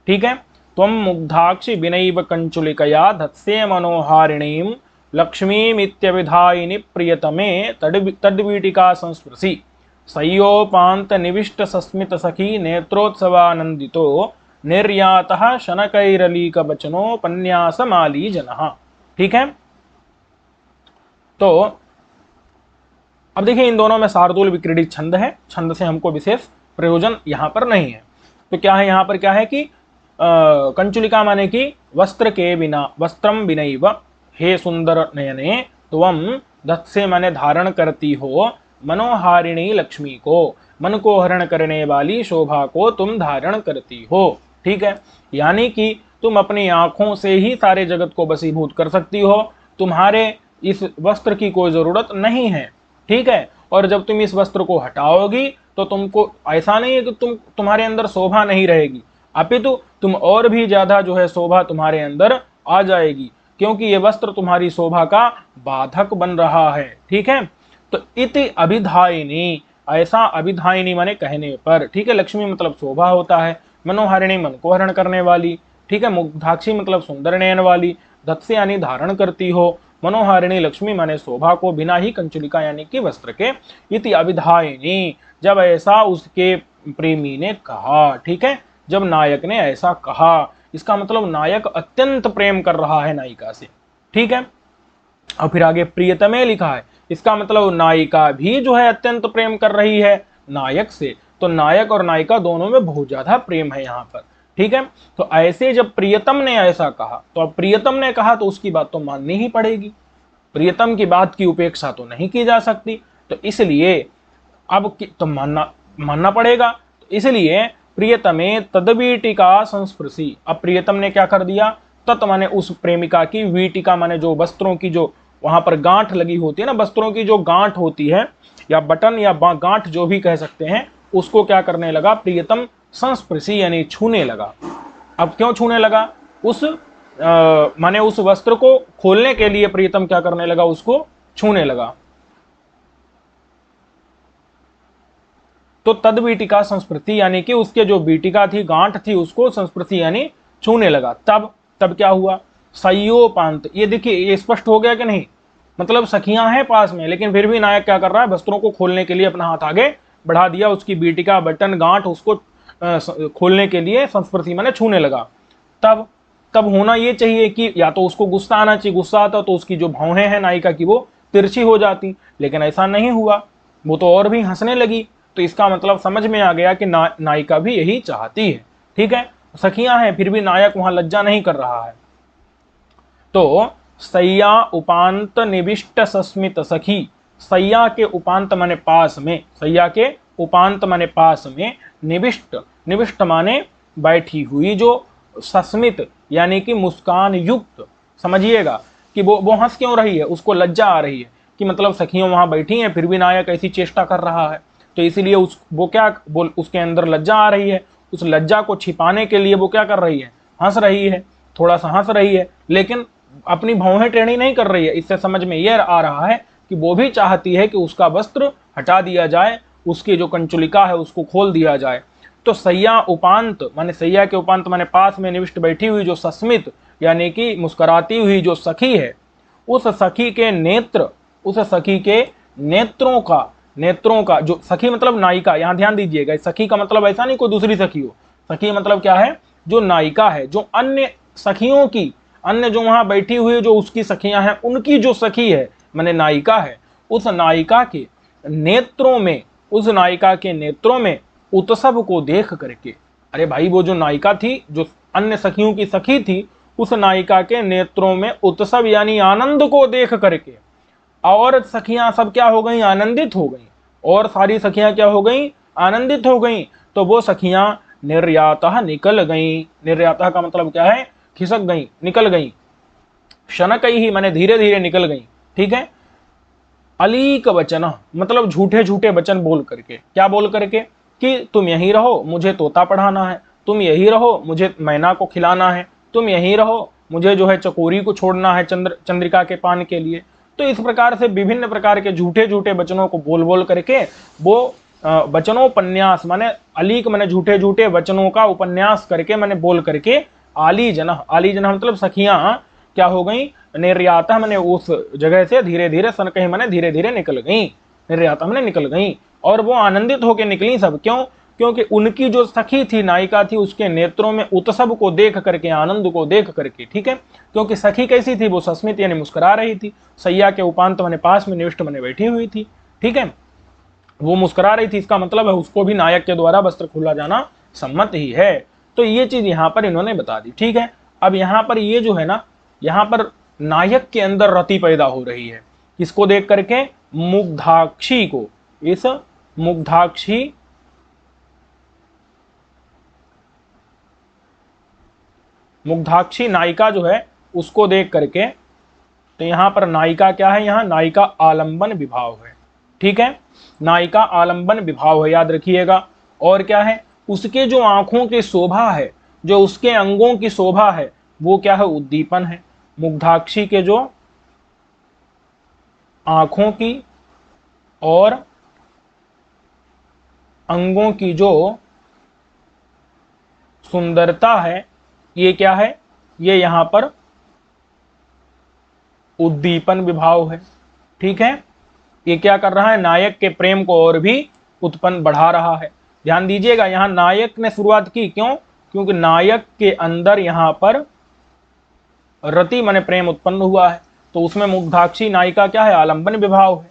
ठीक है, त्वम मुग्धाक्षि बिनैव कंचुलिकया धत्से मनोहारिणीं लक्ष्मीमित्यभिधायिनी प्रियतमे तद्वीटिका संस्पृशि सय्योपांत निविष्ट सस्मित सखी नेत्रोत्सवानंदितो निर्यातः शनकैरलीक बचनोपन्यासमाली जनः। ठीक है, तो अब देखिए इन दोनों में शार्दूल विक्रीडित छंद है, छंद से हमको विशेष प्रयोजन यहाँ पर नहीं है। तो क्या है यहाँ पर, क्या है कि कंचुलिका माने कि वस्त्र के बिना, वस्त्रम बिनैव, हे सुंदर नयने, त्वम धत्से माने धारण करती हो, मनोहारिणी लक्ष्मी को, मन को हरण करने वाली शोभा को तुम धारण करती हो। ठीक है, यानी कि तुम अपनी आंखों से ही सारे जगत को बसीभूत कर सकती हो, तुम्हारे इस वस्त्र की कोई जरूरत नहीं है। ठीक है, और जब तुम इस वस्त्र को हटाओगी तो तुमको ऐसा नहीं है कि तुम्हारे अंदर शोभा नहीं रहेगी, अपितु तुम और भी ज्यादा जो है शोभा तुम्हारे अंदर आ जाएगी, क्योंकि ये वस्त्र तुम्हारी शोभा का बाधक बन रहा है। ठीक है, तो इति अभिधायिनी, ऐसा अभिधायिनी माने कहने पर। ठीक है, लक्ष्मी मतलब शोभा होता है, मनोहारिणी मन को हरण करने वाली। ठीक है, मुग्धाक्षी मतलब सुंदर नयन वाली, धत्से यानी धारण करती हो, मनोहारिणी लक्ष्मी माने शोभा को, बिना ही कंचुलिका यानी कि वस्त्र के। इति अभिधायिनी, जब ऐसा उसके प्रेमी ने कहा। ठीक है, जब नायक ने ऐसा कहा, इसका मतलब नायक अत्यंत प्रेम कर रहा है नायिका से। ठीक है, और फिर आगे प्रियतमे लिखा है, इसका मतलब नायिका भी जो है अत्यंत प्रेम कर रही है नायक से। तो नायक और नायिका दोनों में बहुत ज्यादा प्रेम है यहाँ पर। ठीक है, तो ऐसे जब प्रियतम ने ऐसा कहा, तो अब प्रियतम ने कहा तो उसकी बात तो माननी ही पड़ेगी, प्रियतम की बात की उपेक्षा तो नहीं की जा सकती। तो इसलिए अब तो मानना पड़ेगा। तो इसलिए प्रियतमे तद्वीटिका संस्पृशि, अब प्रियतम ने क्या कर दिया, तत् माने उस प्रेमिका की, वीटिका माने जो वस्त्रों की जो वहां पर गांठ लगी होती है ना, वस्त्रों की जो गांठ होती है या बटन या गांठ जो भी कह सकते हैं, उसको क्या करने लगा, प्रियतम संस्पृशि यानी छूने लगा। अब क्यों छूने लगा, माने उस वस्त्र को खोलने के लिए प्रियतम क्या करने लगा, उसको छूने लगा। तो तद्वीटिका संस्पृति यानी कि उसके जो बीटिका थी, गांठ थी, उसको संस्पृति यानी छूने लगा। तब क्या हुआ, सयोपांत, ये देखिए ये स्पष्ट हो गया कि नहीं, मतलब सखियां हैं पास में लेकिन फिर भी नायक क्या कर रहा है, वस्त्रों को खोलने के लिए अपना हाथ आगे बढ़ा दिया, उसकी बीटिका बटन गांठ उसको खोलने के लिए संस्पृति माने छूने लगा। तब होना ये चाहिए कि या तो उसको गुस्सा आना चाहिए, गुस्सा आता तो उसकी जो भौहें हैं नायिका की वो तिरछी हो जाती, लेकिन ऐसा नहीं हुआ, वो तो और भी हंसने लगी। तो इसका मतलब समझ में आ गया कि नायिका भी यही चाहती है। ठीक है, सखियां हैं फिर भी नायक वहां लज्जा नहीं कर रहा है। तो सैया उपांत निविष्ट सस्मित सखी, सैया के उपांत माने पास में, सैया के उपांत माने पास में, निविष्ट, निविष्ट माने बैठी हुई, जो सस्मित यानी कि मुस्कान युक्त, समझिएगा कि वो हंस क्यों रही है, उसको लज्जा आ रही है कि मतलब सखियों वहां बैठी हैं फिर भी नायक ऐसी चेष्टा कर रहा है, तो इसीलिए वो क्या बोल उसके अंदर लज्जा आ रही है। उस लज्जा को छिपाने के लिए वो क्या कर रही है, हंस रही है, थोड़ा सा हंस रही है, लेकिन अपनी भौहें टेढ़ी नहीं कर रही है। इससे समझ में यह आ रहा है कि वो भी चाहती है कि उसका वस्त्र हटा दिया जाए, उसकी जो कंचुलिका है उसको खोल दिया जाए। तो सैया उपांत माने सैया के उपांत माने पास में निविष्ट बैठी हुई जो सस्मित यानी कि मुस्कुराती हुई जो सखी है, उस सखी के नेत्र, उस सखी के नेत्रों का जो सखी मतलब नायिका, यहां ध्यान दीजिएगा, सखी का मतलब ऐसा नहीं कोई दूसरी सखी हो, सखी मतलब क्या है, जो नायिका है, जो अन्य सखियों की, अन्य जो वहां बैठी हुई जो उसकी सखियां हैं उनकी जो सखी है माने नायिका है, उस नायिका के नेत्रों में, उस नायिका के नेत्रों में उत्सव को देख करके, अरे भाई वो जो नायिका थी जो अन्य सखियों की सखी थी, उस नायिका के नेत्रों में उत्सव यानी आनंद को देख करके और सखियां सब क्या हो गई, आनंदित हो गई, और सारी सखियां क्या हो गई, आनंदित हो गई। तो वो सखियां निर्यातः निकल गई, निर्यातः का मतलब क्या है, खिसक गई, निकल गई, शनक ही माने धीरे धीरे निकल गई, ठीक है। अलीक वचन मतलब झूठे झूठे वचन बोल करके, क्या बोल करके, कि तुम यहीं रहो मुझे तोता पढ़ाना है, तुम यहीं रहो मुझे मैना को खिलाना है, तुम यहीं रहो मुझे जो है चकोरी को छोड़ना है चंद्रिका के पान के लिए। तो इस प्रकार से विभिन्न प्रकार के झूठे झूठे वचनों को बोल बोल करके वो वचनोपन्यास माने अलीक माने झूठे झूठे वचनों का उपन्यास करके माने बोल करके आली जन मतलब सखियां क्या हो गई, निर्याता मैंने उस जगह से धीरे धीरे सन कहीं मैंने धीरे धीरे निकल गई, निर्याता मैंने निकल गई, और वो आनंदित होकर निकली सब, क्यों, क्योंकि उनकी जो सखी थी नायिका थी उसके नेत्रों में उत्सव को देख करके, आनंद को देख करके, ठीक है। क्योंकि सखी कैसी थी, वो सस्मित यानी मुस्कुरा रही थी, सैया के उपांत मैंने पास में निविष्ट मैंने बैठी हुई थी, ठीक है, वो मुस्कुरा रही थी, इसका मतलब है उसको भी नायक के द्वारा वस्त्र खोला जाना सम्मत ही है। तो ये चीज यहां पर इन्होंने बता दी, ठीक है। अब यहां पर ये जो है ना, यहां पर नायक के अंदर रति पैदा हो रही है, किसको देख करके, मुग्धाक्षी को, इस मुग्धाक्षी मुग्धाक्षी नायिका जो है उसको देख करके। तो यहां पर नायिका क्या है, यहां नायिका आलंबन विभाव है, ठीक है, नायिका आलंबन विभाव है, याद रखिएगा। और क्या है, उसके जो आंखों की शोभा है, जो उसके अंगों की शोभा है, वो क्या है, उद्दीपन है। मुग्धाक्षी के जो आंखों की और अंगों की जो सुंदरता है, ये क्या है, ये यहां पर उद्दीपन विभाव है, ठीक है। ये क्या कर रहा है, नायक के प्रेम को और भी उत्पन्न बढ़ा रहा है। ध्यान दीजिएगा, यहां नायक ने शुरुआत की, क्यों, क्योंकि नायक के अंदर यहां पर रति माने प्रेम उत्पन्न हुआ है, तो उसमें मुग्धाक्षी नायिका क्या है, आलंबन विभाव है।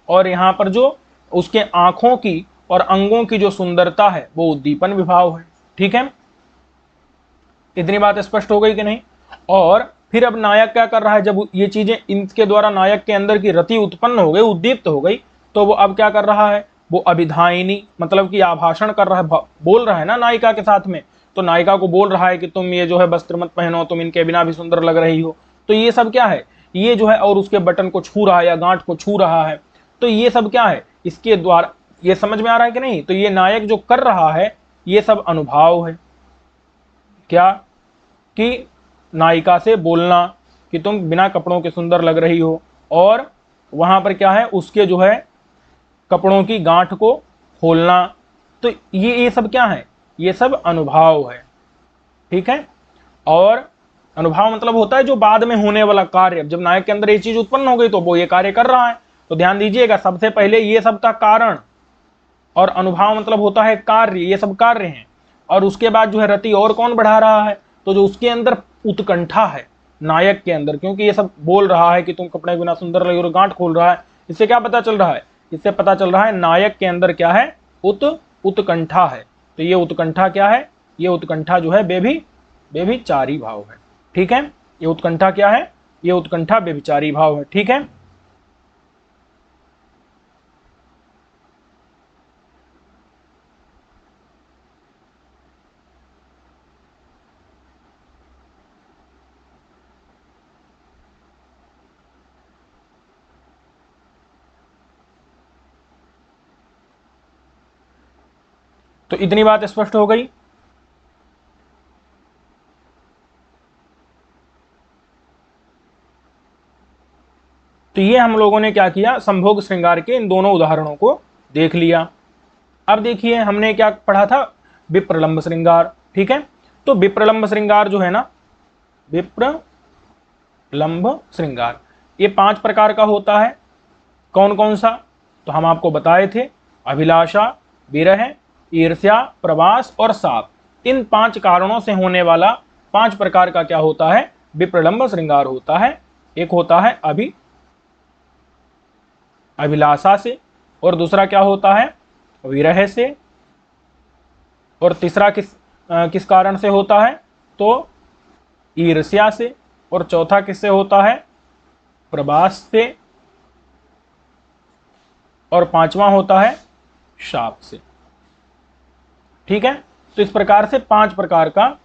और यहां पर जो उसके आंखों की और अंगों की जो सुंदरता है वो उद्दीपन विभाव है, ठीक है। इतनी बात स्पष्ट हो गई कि नहीं। और फिर अब नायक क्या कर रहा है, जब ये चीजें इनके द्वारा नायक के अंदर की रति उत्पन्न हो गई, उद्दीप्त हो गई, तो वो अब क्या कर रहा है, वो अभिधायिनी मतलब कि आभाषण कर रहा है, बोल रहा है ना नायिका के साथ में, तो नायिका को बोल रहा है कि तुम ये जो है वस्त्र मत पहनो, तुम इनके बिना भी सुंदर लग रही हो। तो ये सब क्या है, ये जो है, और उसके बटन को छू रहा है या गांठ को छू रहा है, तो ये सब क्या है, इसके द्वारा, ये समझ में आ रहा है कि नहीं। तो ये नायक जो कर रहा है ये सब अनुभाव है, क्या, कि नायिका से बोलना कि तुम बिना कपड़ों के सुंदर लग रही हो, और वहां पर क्या है, उसके जो है कपड़ों की गांठ को खोलना। तो ये सब क्या है, ये सब अनुभाव है, ठीक है। और अनुभाव मतलब होता है जो बाद में होने वाला कार्य, जब नायक के अंदर ये चीज उत्पन्न हो गई तो वो ये कार्य कर रहा है। तो ध्यान दीजिएगा, सबसे पहले ये सब था कारण, और अनुभाव मतलब होता है कार्य, ये सब कार्य हैं। और उसके बाद जो है रति और कौन बढ़ा रहा है, तो जो उसके अंदर उत्कंठा है नायक के अंदर, क्योंकि ये सब बोल रहा है कि तुम कपड़े के बिना सुंदर लगे और गांठ खोल रहा है, इससे क्या पता चल रहा है, इससे पता चल रहा है नायक के अंदर क्या है, उत्कंठा है। तो ये उत्कंठा क्या है, ये उत्कंठा जो है बेभिचारी भाव है, ठीक है। ये उत्कंठा क्या है, ये उत्कंठा बेभिचारी भाव है, ठीक है। तो इतनी बात स्पष्ट हो गई। तो ये हम लोगों ने क्या किया, संभोग श्रृंगार के इन दोनों उदाहरणों को देख लिया। अब देखिए हमने क्या पढ़ा था, विप्रलंब श्रृंगार। ठीक है, तो विप्रलंब श्रृंगार जो है ना, विप्रलंब श्रृंगार ये 5 प्रकार का होता है। कौन कौन सा, तो हम आपको बताए थे, अभिलाषा, विरह, ईर्ष्या, प्रवास और शाप। इन 5 कारणों से होने वाला 5 प्रकार का क्या होता है, विप्रलंब श्रृंगार होता है। एक होता है अभिलाषा से, और दूसरा क्या होता है, विरह से, और तीसरा किस कारण से होता है, तो ईर्ष्या से, और चौथा किससे होता है, प्रवास से, और 5वां होता है शाप से। ठीक है, तो इस प्रकार से 5 प्रकार का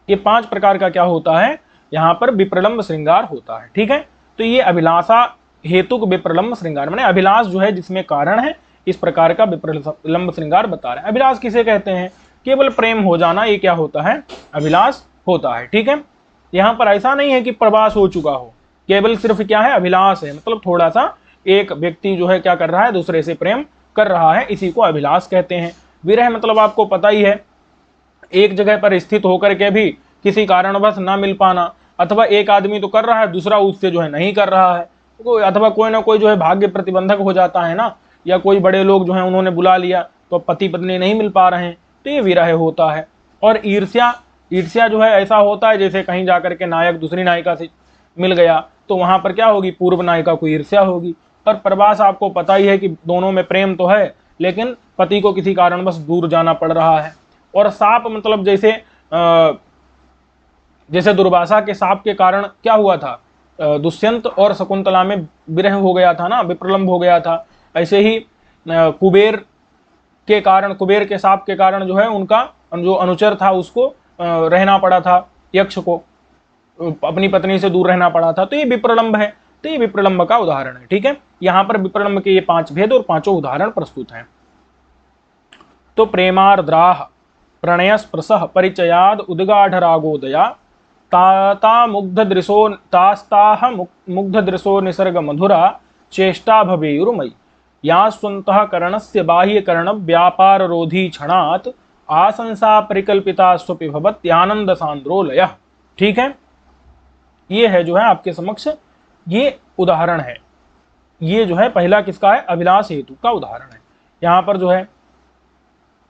ये 5 प्रकार का क्या होता है, यहां पर विप्रलंब श्रृंगार होता है। ठीक है, तो ये अभिलाषा हेतुक विप्रलंब श्रृंगार, माने अभिलाष जो है जिसमें कारण है, इस प्रकार का विप्रलंब श्रृंगार बता रहे हैं। अभिलाष किसे कहते हैं, केवल प्रेम हो जाना, ये क्या होता है, अभिलाष होता है। ठीक है, यहाँ पर ऐसा नहीं है कि प्रवास हो चुका हो, केवल सिर्फ क्या है, अभिलाष है, मतलब थोड़ा सा एक व्यक्ति जो है क्या कर रहा है, दूसरे से प्रेम कर रहा है, इसी को अभिलाष कहते हैं। विरह मतलब आपको पता ही है, एक जगह पर स्थित होकर के भी किसी कारणवश ना मिल पाना, अथवा एक आदमी तो कर रहा है, दूसरा उससे जो है नहीं कर रहा है, अथवा कोई ना कोई जो है भाग्य प्रतिबंधक हो जाता है ना, या कोई बड़े लोग जो है उन्होंने बुला लिया तो पति पत्नी नहीं मिल पा रहे हैं, तो ये विरह होता है। और ईर्ष्या जो है ऐसा होता है जैसे कहीं जाकर के नायक दूसरी नायिका से मिल गया, तो वहां पर क्या होगी, पूर्व नायिका को ईर्ष्या होगी। और प्रवास आपको पता ही है कि दोनों में प्रेम तो है, लेकिन पति को किसी कारणवश दूर जाना पड़ रहा है। और साप मतलब जैसे दुर्वासा के साप के कारण क्या हुआ था, दुष्यंत और शकुंतला में विरह हो गया था ना, विप्रलंब हो गया था। ऐसे ही कुबेर के साप के कारण जो है उनका जो अनुचर था उसको रहना पड़ा था, यक्ष को अपनी पत्नी से दूर रहना पड़ा था, तो ये विप्रलंब है, तो ये विप्रलंब का उदाहरण है। ठीक है, यहाँ पर विप्रलंब के ये 5 भेद और 5 उदाहरण प्रस्तुत हैं। तो प्रेमार्द्राह प्रणय स्पृशः परिचयाद उद्गाढ़ रागोदया तास्ताह मुग्ध दृशो निसर्ग मधुरा चेष्टा भवेयुर्मयि या स्वन्तः करणस्य बाह्य कर्ण व्यापार रोधी क्षणात् आशंसा परिकल्पिता स्वपि भवत्यानंद सांद्रोलय। ठीक है, ये है जो है आपके समक्ष ये उदाहरण है, ये जो है पहला किसका है, अभिलाष हेतु का उदाहरण है। यहाँ पर जो है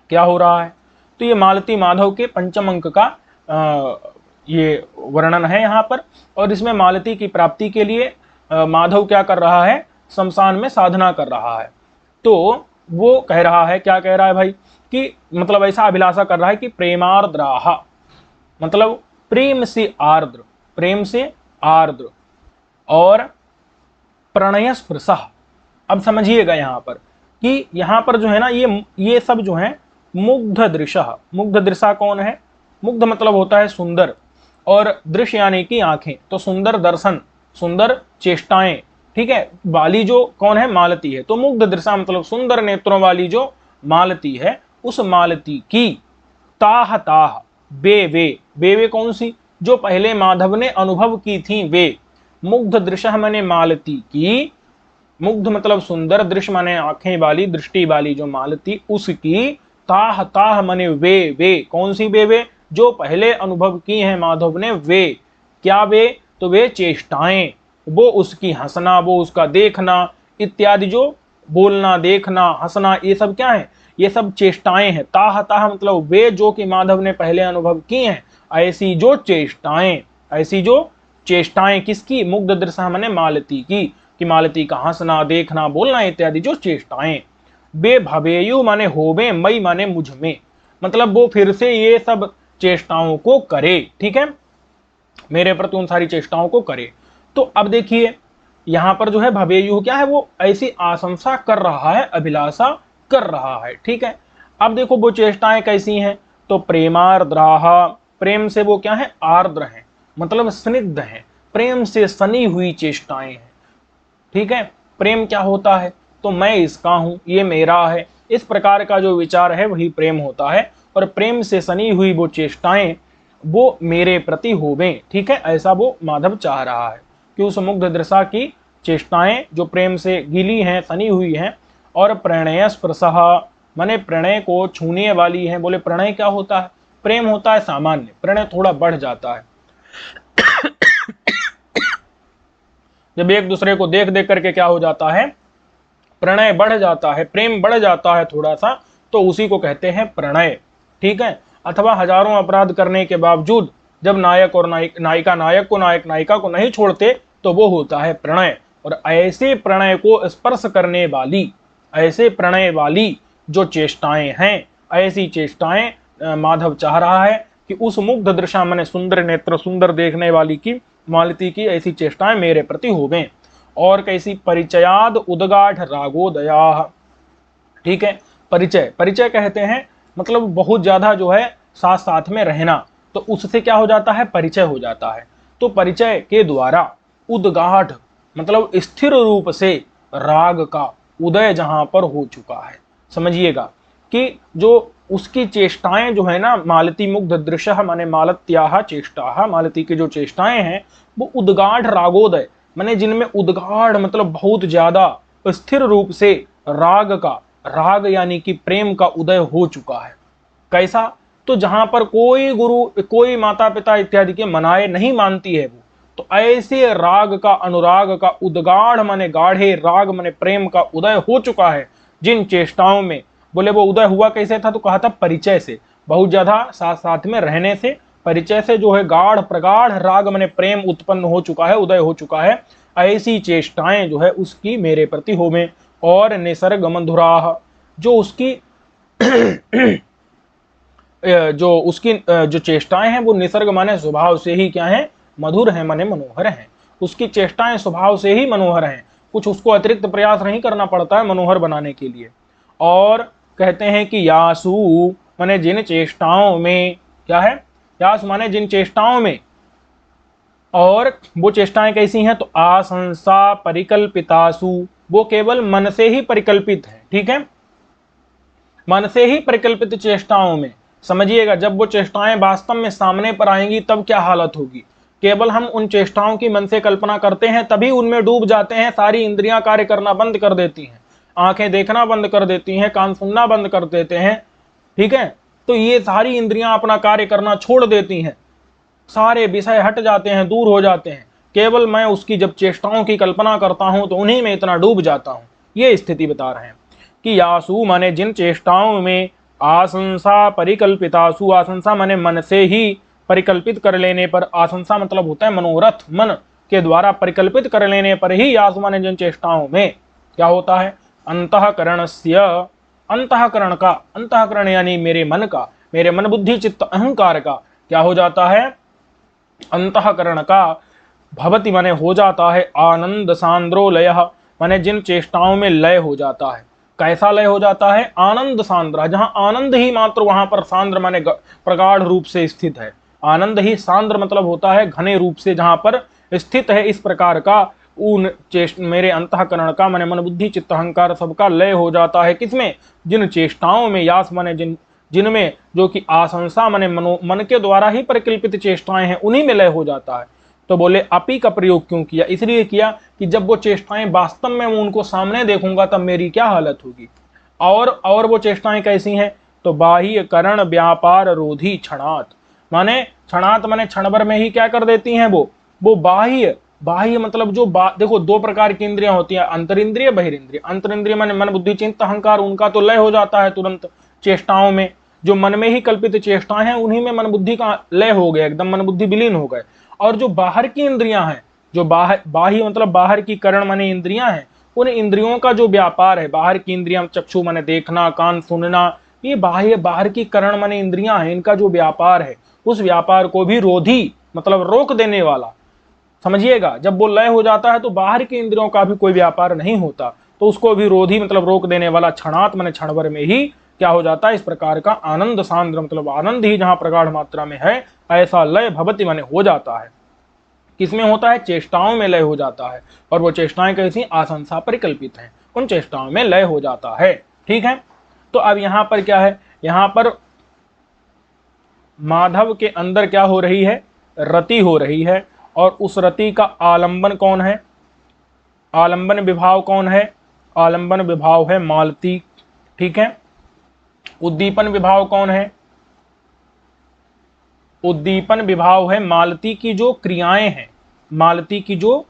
क्या हो रहा है, तो ये मालती माधव के पंचम अंक का ये वर्णन है यहाँ पर, और इसमें मालती की प्राप्ति के लिए माधव क्या कर रहा है, शमशान में साधना कर रहा है। तो वो कह रहा है, क्या कह रहा है भाई, कि मतलब ऐसा अभिलाषा कर रहा है कि प्रेमार्द्राह मतलब प्रेम से आर्द्र और प्रणय स्पृशः। अब समझिएगा यहाँ पर कि यहाँ पर जो है ना ये सब जो है मुग्ध दृशा कौन है, मुग्ध मतलब होता है सुंदर, और दृश्य यानी कि आंखें, तो सुंदर दर्शन, सुंदर चेष्टाएं। ठीक है, वाली जो कौन है, मालती है, तो मुग्ध दृशा मतलब सुंदर नेत्रों वाली जो मालती है, उस मालती की ताह वे कौन सी, जो पहले माधव ने अनुभव की थी वे। मुग्ध दृशा माने मालती की, मुग्ध मतलब सुंदर, दृश्य माने आंखें वाली, दृष्टि वाली जो मालती, उसकी ताह माने वे कौन सी वे जो पहले अनुभव की हैं माधव ने, वे क्या वे, तो वे चेष्टाएं, वो उसकी हंसना, वो उसका देखना इत्यादि, जो बोलना, देखना, हंसना, ये सब क्या है, ये सब चेष्टाएं हैं। ताह मतलब वे जो कि माधव ने पहले अनुभव की हैं, ऐसी जो चेष्टाएं किसकी, मुग्ध दृशा माने मालती की, कि मालती का हंसना, देखना, बोलना इत्यादि जो चेष्टाएं। बे भवेयु माने होवे, मई माने मुझ में, मतलब वो फिर से ये सब चेष्टाओं को करे। ठीक है, मेरे प्रति उन सारी चेष्टाओं को करे। तो अब देखिए यहां पर जो है भवेयु क्या है, वो ऐसी आशंसा कर रहा है, अभिलाषा कर रहा है। ठीक है, अब देखो वो चेष्टाएं कैसी हैं, तो प्रेमार्द्राह, प्रेम से वो क्या है, आर्द्र हैं, मतलब स्निग्ध हैं, प्रेम से सनी हुई चेष्टाएं हैं। ठीक है। प्रेम क्या होता है, तो मैं इसका हूं, ये मेरा है, इस प्रकार का जो विचार है वही प्रेम होता है। और प्रेम से सनी हुई वो चेष्टाएं वो मेरे प्रति होवें, ठीक है, ऐसा वो माधव चाह रहा है कि उस मुग्ध दृशा की चेष्टाएं जो प्रेम से गिली हैं, सनी हुई हैं, और प्रणय स्पृशः माने प्रणय को छूने वाली है। बोले प्रणय क्या होता है, प्रेम होता है सामान्य, प्रणय थोड़ा बढ़ जाता है। जब एक दूसरे को देख देख करके क्या हो जाता है, प्रणय बढ़ जाता है, प्रेम बढ़ जाता है थोड़ा सा, तो उसी को कहते हैं प्रणय, ठीक है। अथवा हजारों अपराध करने के बावजूद जब नायक और नायिका नायक को, नायक नायिका को नहीं छोड़ते, तो वो होता है प्रणय। और ऐसे प्रणय को स्पर्श करने वाली, ऐसे प्रणय वाली जो चेष्टाएं हैं, ऐसी चेष्टाएं माधव चाह रहा है कि उस मुग्ध दृशा माने सुंदर नेत्र, सुंदर देखने वाली की, मालती की ऐसी चेष्टाएं मेरे प्रति होवें। और कैसी, परिचयाद उदगाढ़ रागोदया, ठीक है। परिचय, परिचय कहते हैं मतलब बहुत ज्यादा जो है साथ साथ में रहना, तो उससे क्या हो जाता है, परिचय हो जाता है। तो परिचय के द्वारा उदगाढ़ मतलब स्थिर रूप से राग का उदय जहां पर हो चुका है। समझिएगा कि जो उसकी चेष्टाएं जो है ना, मालती मुग्ध दृश्य माने मालत्याह चेष्टा, मालती की जो चेष्टाएं हैं वो उदगाढ़ रागोदय माने जिनमें उदगाढ़ मतलब बहुत ज्यादा स्थिर रूप से राग का, राग यानी कि प्रेम का उदय हो चुका है। कैसा, तो जहां पर कोई गुरु, कोई माता पिता इत्यादि के मनाए नहीं मानती है वो, तो ऐसे राग का, अनुराग का उदगाढ़ माने गाढ़े, राग माने प्रेम का उदय हो चुका है जिन चेष्टाओं में। बोले वो उदय हुआ कैसे था, तो कहा था परिचय से, बहुत ज्यादा साथ साथ में रहने से, परिचय से जो है गाढ़ प्रगाढ़ राग माने प्रेम उत्पन्न हो चुका है, उदय हो चुका है। ऐसी चेष्टाएं जो है उसकी मेरे प्रति होवें। और निसर्ग मधुराह, जो उसकी जो चेष्टाएं हैं वो निसर्ग माने स्वभाव से ही क्या है, मधुर है माने मनोहर है। उसकी चेष्टाएं स्वभाव से ही मनोहर हैं, कुछ उसको अतिरिक्त प्रयास नहीं करना पड़ता है मनोहर बनाने के लिए। और कहते हैं कि यासु माने जिन चेष्टाओं में, क्या है, यास माने जिन चेष्टाओं में, और वो चेष्टाएं कैसी हैं, तो आशंसा परिकल्पितासु, वो केवल मन से ही परिकल्पित है, ठीक है, मन से ही परिकल्पित चेष्टाओं में। समझिएगा, जब वो चेष्टाएं वास्तव में सामने पर आएंगी तब क्या हालत होगी। केवल हम उन चेष्टाओं की मन से कल्पना करते हैं, तभी उनमें डूब जाते हैं, सारी इंद्रियां कार्य करना बंद कर देती हैं, आंखें देखना बंद कर देती हैं, कान सुनना बंद कर देते हैं, ठीक है। तो ये सारी इंद्रियां अपना कार्य करना छोड़ देती हैं, सारे विषय हट जाते हैं, दूर हो जाते हैं। केवल मैं उसकी जब चेष्टाओं की कल्पना करता हूं तो उन्हीं में इतना डूब जाता हूं। ये स्थिति बता रहे हैं कि यासु माने जिन चेष्टाओं में, आशंसा परिकल्पितासु, आशंसा माने मन से ही परिकल्पित कर लेने पर, आशंसा मतलब होता है मनोरथ, मन के द्वारा परिकल्पित कर लेने पर ही, यासु माने जिन चेष्टाओं में क्या होता है, अंतःकरणस्य, अंतःकरण का, अंतःकरण यानी मेरे मन का, मेरे मन बुद्धि चित्त अहंकार का क्या हो जाता है, अंतःकरण का, भवति माने हो जाता है, आनंद सांद्रो लय माने जिन चेष्टाओं में लय हो जाता है। कैसा लय हो जाता है, आनंद सांद्र, जहां आनंद ही मात्र, वहां पर सांद्र माने प्रगाढ़ रूप से स्थित है। आनंद ही सांद्र मतलब होता है घने रूप से जहां पर स्थित है। इस प्रकार का उन मेरे अंतःकरण का माने मन बुद्धि चित्त अहंकार सबका लय हो जाता है। किसमें, जिन चेष्टाओं में, यास माने जिनमें, जो कि आशंसा माने मन के द्वारा ही परिकल्पित चेष्टाएं हैं, उन्हीं में लय हो जाता है। तो बोले अपी का प्रयोग क्यों किया, इसलिए किया कि जब वो चेष्टाएं वास्तव में मैं उनको सामने देखूंगा तब मेरी क्या हालत होगी। और वो चेष्टाएं कैसी हैं, तो बाह्य करण व्यापार रोधी क्षणात माने, क्षणात माने क्षण भर में ही क्या कर देती हैं वो बाह्य, बाह्य मतलब जो देखो दो प्रकार की इंद्रियां होती हैं, अंतरिंद्रिय बहिरिंद्रिय। अंतरिंद्रिय माने मन बुद्धि चित्त अहंकार, उनका तो लय हो जाता है तुरंत चेष्टाओं में। जो मन में ही कल्पित चेष्टाएं हैं उन्हीं में मन बुद्धि का लय हो गया, एकदम मन बुद्धि विलीन हो गए। और जो बाहर की इंद्रियां हैं, जो बाह्य मतलब बाहर की करण माने इंद्रियां हैं, उन इंद्रियों का जो व्यापार है, बाहर की इंद्रियां, चक्षु माने देखना, कान सुनना, ये बाहर की करण माने इंद्रियां हैं, इनका जो व्यापार है उस व्यापार को भी रोधी मतलब रोक देने वाला। समझिएगा, जब वो लय हो जाता है तो बाहर की इंद्रियों का भी कोई व्यापार नहीं होता, तो उसको भी रोधी मतलब रोक देने वाला, क्षणात माने क्षण भर में ही क्या हो जाता है, इस प्रकार का आनंद सांद्र मतलब आनंद ही जहां प्रगाढ़ मात्रा में है, ऐसा लय भवति माने हो जाता है। किसमें होता है? चेष्टाओं में लय हो जाता है। और वो चेष्टाएं कैसी? आशंसा परिकल्पित हैं, उन चेष्टाओं में लय हो जाता है। ठीक है, तो अब यहां पर क्या है? यहां पर माधव के अंदर क्या हो रही है? रति हो रही है। और उस रति का आलंबन कौन है? आलंबन विभाव कौन है? आलंबन विभाव है मालती। ठीक है, उद्दीपन विभाव कौन है? उद्दीपन विभाव है मालती की जो क्रियाएं हैं, मालती की जो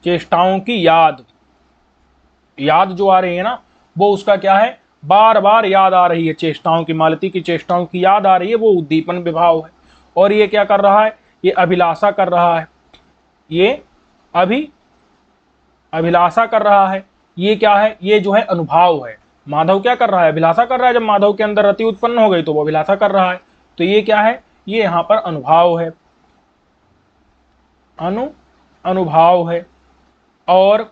चेष्टाओं की याद जो आ रही है ना, वो उसका क्या है? बार बार याद आ रही है, चेष्टाओं की, मालती की चेष्टाओं की याद आ रही है, वो उद्दीपन विभाव है। और ये क्या कर रहा है? ये अभिलाषा कर रहा है, ये अभिलाषा कर रहा है। ये क्या है? ये जो है अनुभाव है। माधव क्या कर रहा है? अभिलाषा कर रहा है। जब माधव के अंदर रति उत्पन्न हो गई तो वो अभिलाषा कर रहा है। तो ये क्या है? ये यहां पर अनुभाव है, अनुभाव है। और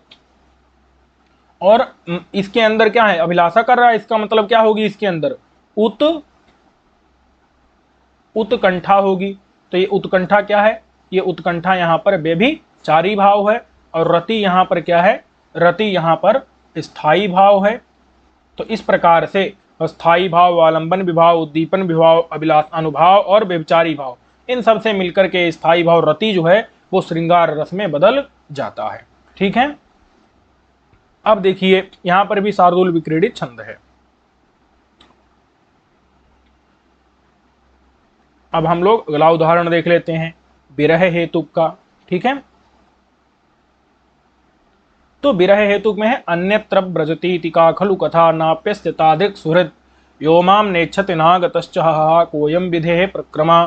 इसके अंदर क्या है? अभिलाषा कर रहा है, इसका मतलब क्या होगी? इसके अंदर उत्कंठा होगी। तो ये उत्कंठा क्या है? ये उत्कंठा यहाँ पर व्यभिचारी भाव है। और रति यहाँ पर क्या है? रति यहाँ पर स्थायी भाव है। तो इस प्रकार से स्थायी भाव, आलंबन विभाव, उद्दीपन विभाव, अभिलाष, अनुभाव और व्यभिचारी भाव, इन सब से मिलकर के स्थायी भाव रति जो है वो श्रृंगार रस में बदल जाता है। ठीक है, अब देखिए यहां पर भी शार्दूल विक्रीडित छंद है। अब हम लोग अगला उदाहरण देख लेते हैं विरह हेतुक का। ठीक है, तो विरह हेतुक में है अन्यत्र व्रजतीति का खलु कथा नाप्यस्यताधिक सुहृद व्योमाम नेच्छति नागतश्च हः कोयम विधेः प्रक्रमा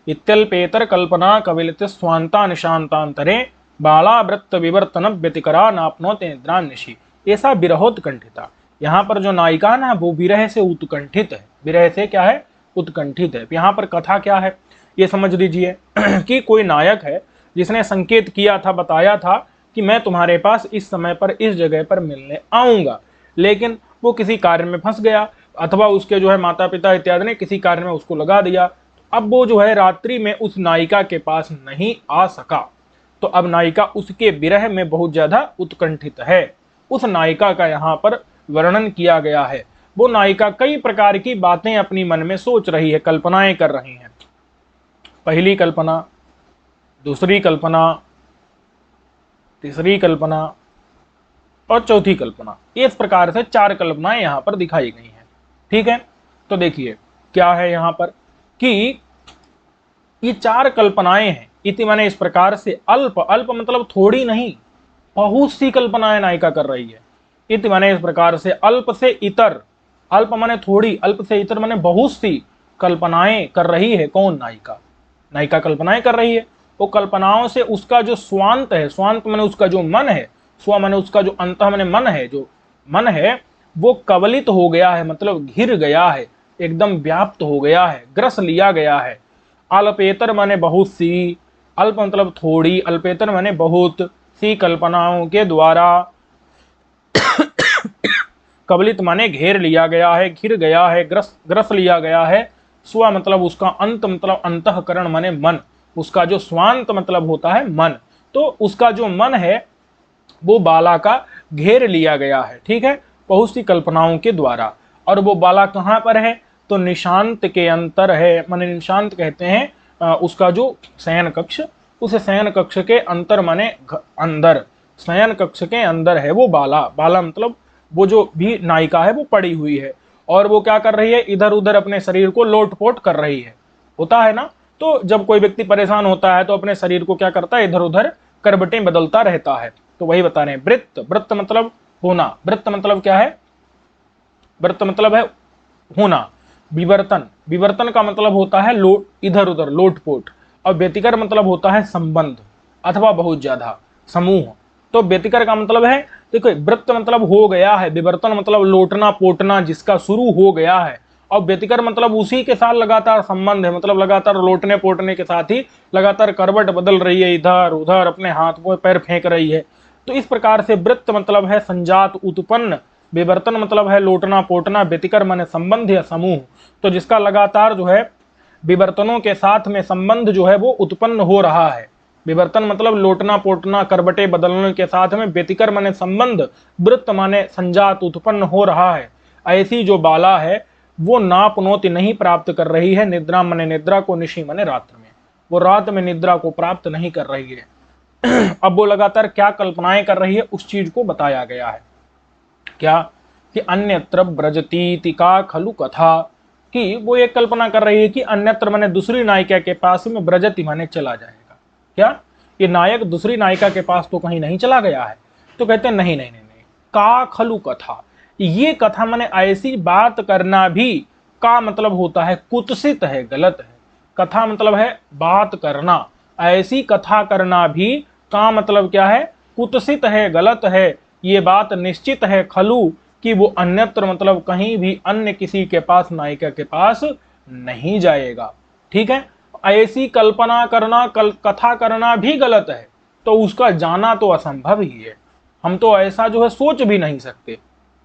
इत्यल्पेतर कल्पना कविलित स्वांता निशांतांतरे बालावृत्त विवर्तन व्यतिकरा नापनोते निद्रान्निशि। ऐसा विरहोत्कंठिता। यहाँ पर जो नायिका ना वो विरह से उत्कंठित है। विरह से क्या है? उत्कंठित है। यहाँ पर कथा क्या है ये समझ लीजिए कि कोई नायक है जिसने संकेत किया था, बताया था कि मैं तुम्हारे पास इस समय पर इस जगह पर मिलने आऊंगा, लेकिन वो किसी कार्य में फंस गया, अथवा उसके जो है माता पिता इत्यादि ने किसी कार्य में उसको लगा दिया। अब वो जो है रात्रि में उस नायिका के पास नहीं आ सका। तो अब नायिका उसके विरह में बहुत ज्यादा उत्कंठित है। उस नायिका का यहाँ पर वर्णन किया गया है। वो नायिका कई प्रकार की बातें अपनी मन में सोच रही है, कल्पनाएं कर रही है। पहली कल्पना, दूसरी कल्पना, तीसरी कल्पना और चौथी कल्पना। इस प्रकार से 4 कल्पनाएं यहाँ पर दिखाई गई हैं। ठीक है, तो देखिए क्या है यहाँ पर कि ये 4 कल्पनाएं हैं। इति माने इस प्रकार से अल्प, अल्प मतलब थोड़ी नहीं, बहुत सी कल्पनाएं नायिका कर रही है। इति माने इस प्रकार से अल्प से इतर, अल्प माने थोड़ी, अल्प से इतर माने बहुत सी कल्पनाएं कर रही है। कौन? नायिका। नायिका कल्पनाएं कर रही है। वो कल्पनाओं से उसका जो स्वांत है, स्वांत माने उसका जो मन है, स्व माने उसका जो अंत माने मन है, जो मन है वो कवलित हो गया है, मतलब घिर गया है, एकदम व्याप्त हो गया है, ग्रस लिया गया है। अल्पेतर माने बहुत सी, अल्प मतलब थोड़ी, अल्पेतर माने बहुत सी कल्पनाओं के द्वारा कवलित माने घेर लिया गया है, घिर गया है, ग्रस लिया गया है। स्व मतलब उसका अंत, मतलब अंतःकरण माने मन, उसका जो स्वांत मतलब होता है मन। तो उसका जो मन है वो बाला का घेर लिया गया है। ठीक है, बहुत सी कल्पनाओं के द्वारा। और वो बाला कहाँ पर है? तो निशांत के अंतर है। माने निशांत कहते हैं उसका जो शयन कक्ष, उस शयन कक्ष के अंतर माने अंदर, शयन कक्ष के अंदर है वो बाला। बाला मतलब वो जो भी नायिका है वो पड़ी हुई है। और वो क्या कर रही है? इधर उधर अपने शरीर को लोटपोट कर रही है। होता है ना, तो जब कोई व्यक्ति परेशान होता है तो अपने शरीर को क्या करता है? इधर उधर करवटें बदलता रहता है। तो वही बता रहे हैं। वृत्त, वृत्त मतलब होना। वृत्त मतलब क्या है? वृत्त मतलब है होना। विवर्तन, विवर्तन का मतलब होता है इधर उधर लोटपोट। और व्यतिकर मतलब होता है संबंध अथवा बहुत ज्यादा समूह। तो व्यतिकर का मतलब है, देखो वृत्त मतलब हो गया है, विवर्तन मतलब लोटना पोटना जिसका शुरू हो गया है, और व्यतिकर मतलब उसी के साथ लगातार संबंध है, मतलब लगातार लोटने पोटने के साथ ही लगातार करवट बदल रही है, इधर उधर अपने हाथ को पैर फेंक रही है। तो इस प्रकार से वृत्त मतलब है संजात उत्पन्न, विवर्तन मतलब है लोटना पोटना, व्यतिकर माने संबंध या समूह। तो जिसका लगातार जो है विवर्तनों के साथ में संबंध जो है वो उत्पन्न हो रहा है। विवर्तन मतलब लोटना पोटना, करबटे बदलने के साथ में व्यतिकर माने संबंध, वृत्त माने संजात उत्पन्न हो रहा है। ऐसी जो बाला है वो नापनोति नहीं प्राप्त कर रही है। निद्रा माने निद्रा को, निशि माने रात्र में, वो रात में निद्रा को प्राप्त नहीं कर रही है। अब वो लगातार क्या कल्पनाएं कर रही है उस चीज को बताया गया है। क्या कि अन्यत्र ब्रजतीति का खलु कथा, कि वो एक कल्पना कर रही है कि अन्यत्र माने दूसरी नायिका के पास में ब्रजति माने चला जाएगा। क्या ये नायक दूसरी नायिका के पास तो कहीं नहीं चला गया है? तो कहते हैं नहीं नहीं नहीं नहीं, का खलु कथा, ये कथा माने ऐसी बात करना भी, का मतलब होता है कुत्सित है, गलत है। कथा मतलब है बात करना, ऐसी कथा करना भी, का मतलब क्या है कुत्सित है, गलत है। ये बात निश्चित है खलु कि वो अन्यत्र मतलब कहीं भी अन्य किसी के पास, नायिका के पास नहीं जाएगा। ठीक है, ऐसी कल्पना करना, कथा करना भी गलत है, तो उसका जाना तो असंभव ही है। हम तो ऐसा जो है सोच भी नहीं सकते,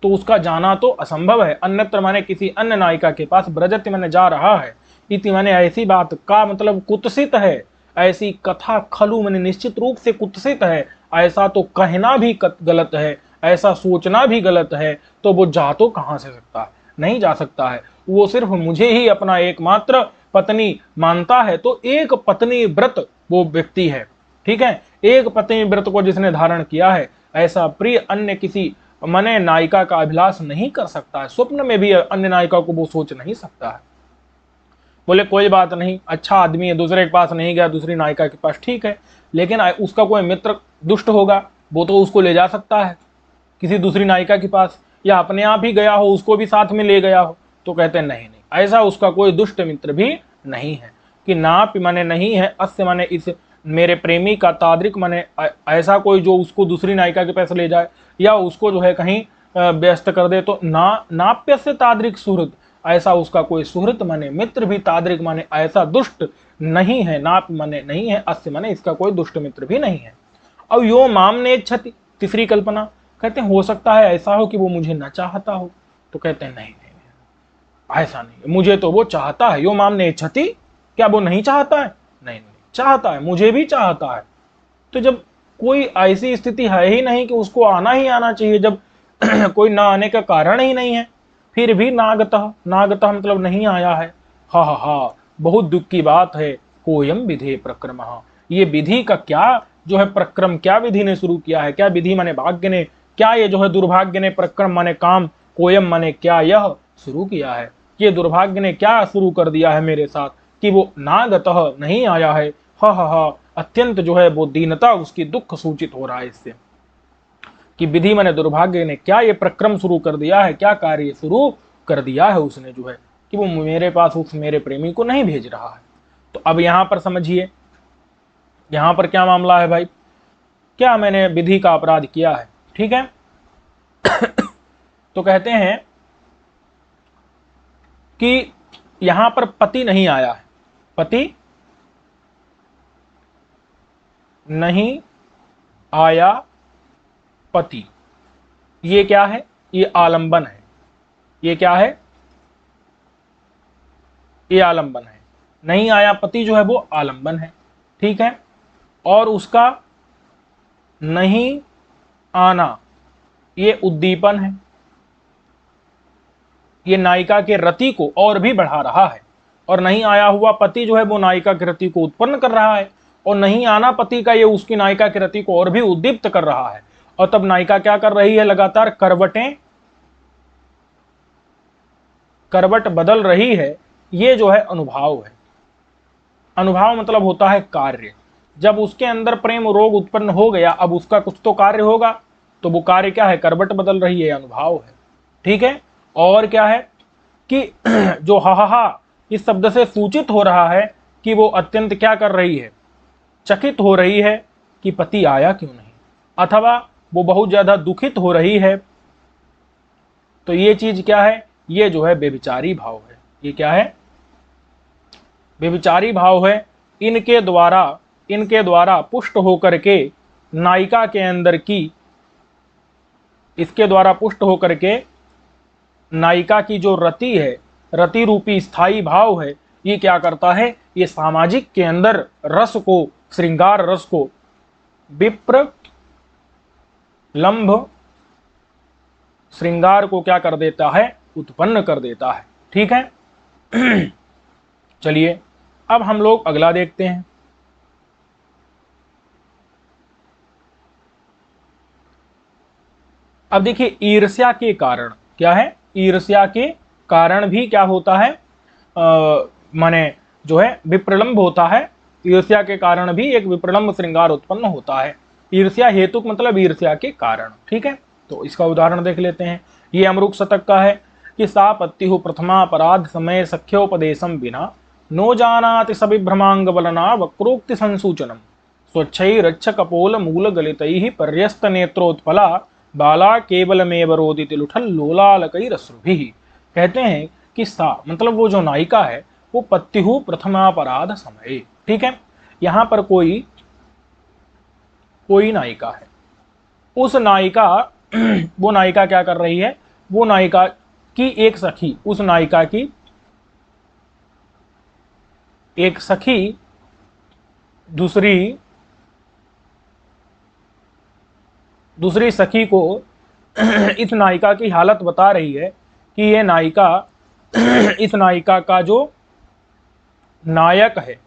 तो उसका जाना तो असंभव है। अन्यत्र माने किसी अन्य नायिका के पास, ब्रजति माने जा रहा है, इति माने ऐसी बात, का मतलब कुत्सित है, ऐसी कथा, खलु माने निश्चित रूप से कुत्सित है, ऐसा तो कहना भी गलत है, ऐसा सोचना भी गलत है। तो वो जा तो कहां से सकता है? नहीं जा सकता है। वो सिर्फ मुझे ही अपना एकमात्र पत्नी मानता है, तो एक पत्नी व्रत वो व्यक्ति है। ठीक है, एक पत्नी व्रत को जिसने धारण किया है, ऐसा प्रिय अन्य किसी माने नायिका का अभिलाष नहीं कर सकता है। स्वप्न में भी अन्य नायिका को वो सोच नहीं सकता है। बोले कोई बात नहीं, अच्छा आदमी है, दूसरे के पास नहीं गया, दूसरी नायिका के पास, ठीक है, लेकिन उसका कोई मित्र दुष्ट होगा, वो तो उसको ले जा सकता है किसी दूसरी नायिका के पास, या अपने आप ही गया हो, उसको भी साथ में ले गया हो। तो कहते हैं नहीं नहीं, ऐसा उसका कोई दुष्ट मित्र भी नहीं है। कि नाप माने नहीं है, अस्य माने इस मेरे प्रेमी का, ताद्रिक माने ऐसा कोई जो उसको दूसरी नायिका के पास ले जाए या उसको जो है कहीं व्यस्त कर दे, तो नाप्य से ताद्रिक सुहृत, ऐसा उसका कोई सुहृत माने मित्र भी, ताद्रिक माने ऐसा दुष्ट नहीं है। नाप माने नहीं है, अस्य माने इसका कोई दुष्ट मित्र भी नहीं है। अब यो माम ने इच्छति, तीसरी कल्पना, कहते हैं हो सकता है ऐसा हो कि वो मुझे न चाहता हो। तो कहते हैं नहीं नहीं, नहीं ऐसा नहीं, मुझे तो वो चाहता है। यो माम ने इच्छति, क्या वो नहीं चाहता है? नहीं नहीं, चाहता है, मुझे भी चाहता है। तो जब कोई ऐसी स्थिति है ही नहीं कि उसको आना ही आना चाहिए, जब कोई ना आने का कारण ही नहीं है, फिर भी नागतः, नागतः मतलब नहीं आया है। हा हा हा, बहुत दुख की बात है। कोयम विधे प्रक्रम, ये विधि का क्या जो है प्रक्रम, क्या विधि ने शुरू किया है? क्या विधि माने भाग्य ने, क्या ये जो है दुर्भाग्य ने, प्रक्रम माने काम, कोयम माने क्या यह शुरू किया है? ये दुर्भाग्य ने क्या शुरू कर दिया है मेरे साथ कि वो नागतः नहीं आया है। हा हा हा, अत्यंत जो है वो दीनता, उसकी दुख सूचित हो रहा है इससे, कि विधि माने दुर्भाग्य ने क्या ये प्रक्रम शुरू कर दिया है, क्या कार्य शुरू कर दिया है उसने जो है, कि वो मेरे पास उस मेरे प्रेमी को नहीं भेज रहा है। तो अब यहां पर समझिए, यहां पर क्या मामला है भाई, क्या मैंने विधि का अपराध किया है? ठीक है, तो कहते हैं कि यहां पर पति नहीं आया है, पति नहीं आया, पति, ये क्या है? ये आलंबन है। ये क्या है? ये आलंबन है। नहीं आया पति जो है वो आलंबन है। ठीक है, और उसका नहीं आना ये उद्दीपन है। ये नायिका के रति को और भी बढ़ा रहा है, और नहीं आया हुआ पति जो है वो नायिका के रति को उत्पन्न कर रहा है, और नहीं आना पति का ये उसकी नायिका के रति को और भी उद्दीप्त कर रहा है। और तब नायिका क्या कर रही है? लगातार करवट बदल रही है। ये जो है अनुभव है। अनुभव मतलब होता है कार्य। जब उसके अंदर प्रेम रोग उत्पन्न हो गया, अब उसका कुछ तो कार्य होगा, तो वो कार्य क्या है? करवट बदल रही है, अनुभव है। ठीक है, और क्या है कि जो हा इस शब्द से सूचित हो रहा है कि वो अत्यंत क्या कर रही है? चकित हो रही है कि पति आया क्यों नहीं, अथवा वो बहुत ज्यादा दुखित हो रही है। तो ये चीज क्या है? ये जो है व्यभिचारी भाव है। ये क्या है? व्यभिचारी भाव है। इनके द्वारा पुष्ट होकर के नायिका के अंदर की, इसके द्वारा पुष्ट होकर के नायिका की जो रति है, रति रूपी स्थायी भाव है, ये क्या करता है, ये सामाजिक के अंदर रस को, श्रृंगार रस को विप्रलंभ श्रृंगार को क्या कर देता है, उत्पन्न कर देता है। ठीक है। चलिए अब हम लोग अगला देखते हैं। अब देखिए ईर्ष्या के कारण क्या है, ईर्ष्या के कारण भी क्या होता है, माने जो है विप्रलंभ होता है। ईर्ष्या के कारण भी एक विप्रलंभ श्रृंगार उत्पन्न होता है। ईर्ष्या हेतुक मतलब ईर्ष्या के कारण। ठीक है, तो इसका उदाहरण देख लेते हैं। ये अमरुक शतक का है कि सा पत्तिहु प्रथमा अपराध समय सख्योपदेशम बिना नो जानाति सविभ्रमांग बलना वक्रोक्ति संसूचनम स्वच्छै रच्छ कपोल मूल गलितैहि पर्यस्त नेत्रोत्पला बाला केवलमेव रोदिति लुठल लोलालकैरश्रुभिः। कहते हैं कि सा मतलब वो जो नायिका है वो पत्तिहु प्रथमापराध समय। ठीक है, यहां पर कोई नायिका है, उस नायिका वो नायिका क्या कर रही है, वो नायिका की एक सखी, उस नायिका की एक सखी दूसरी सखी को इस नायिका की हालत बता रही है कि ये नायिका इस नायिका का जो नायक है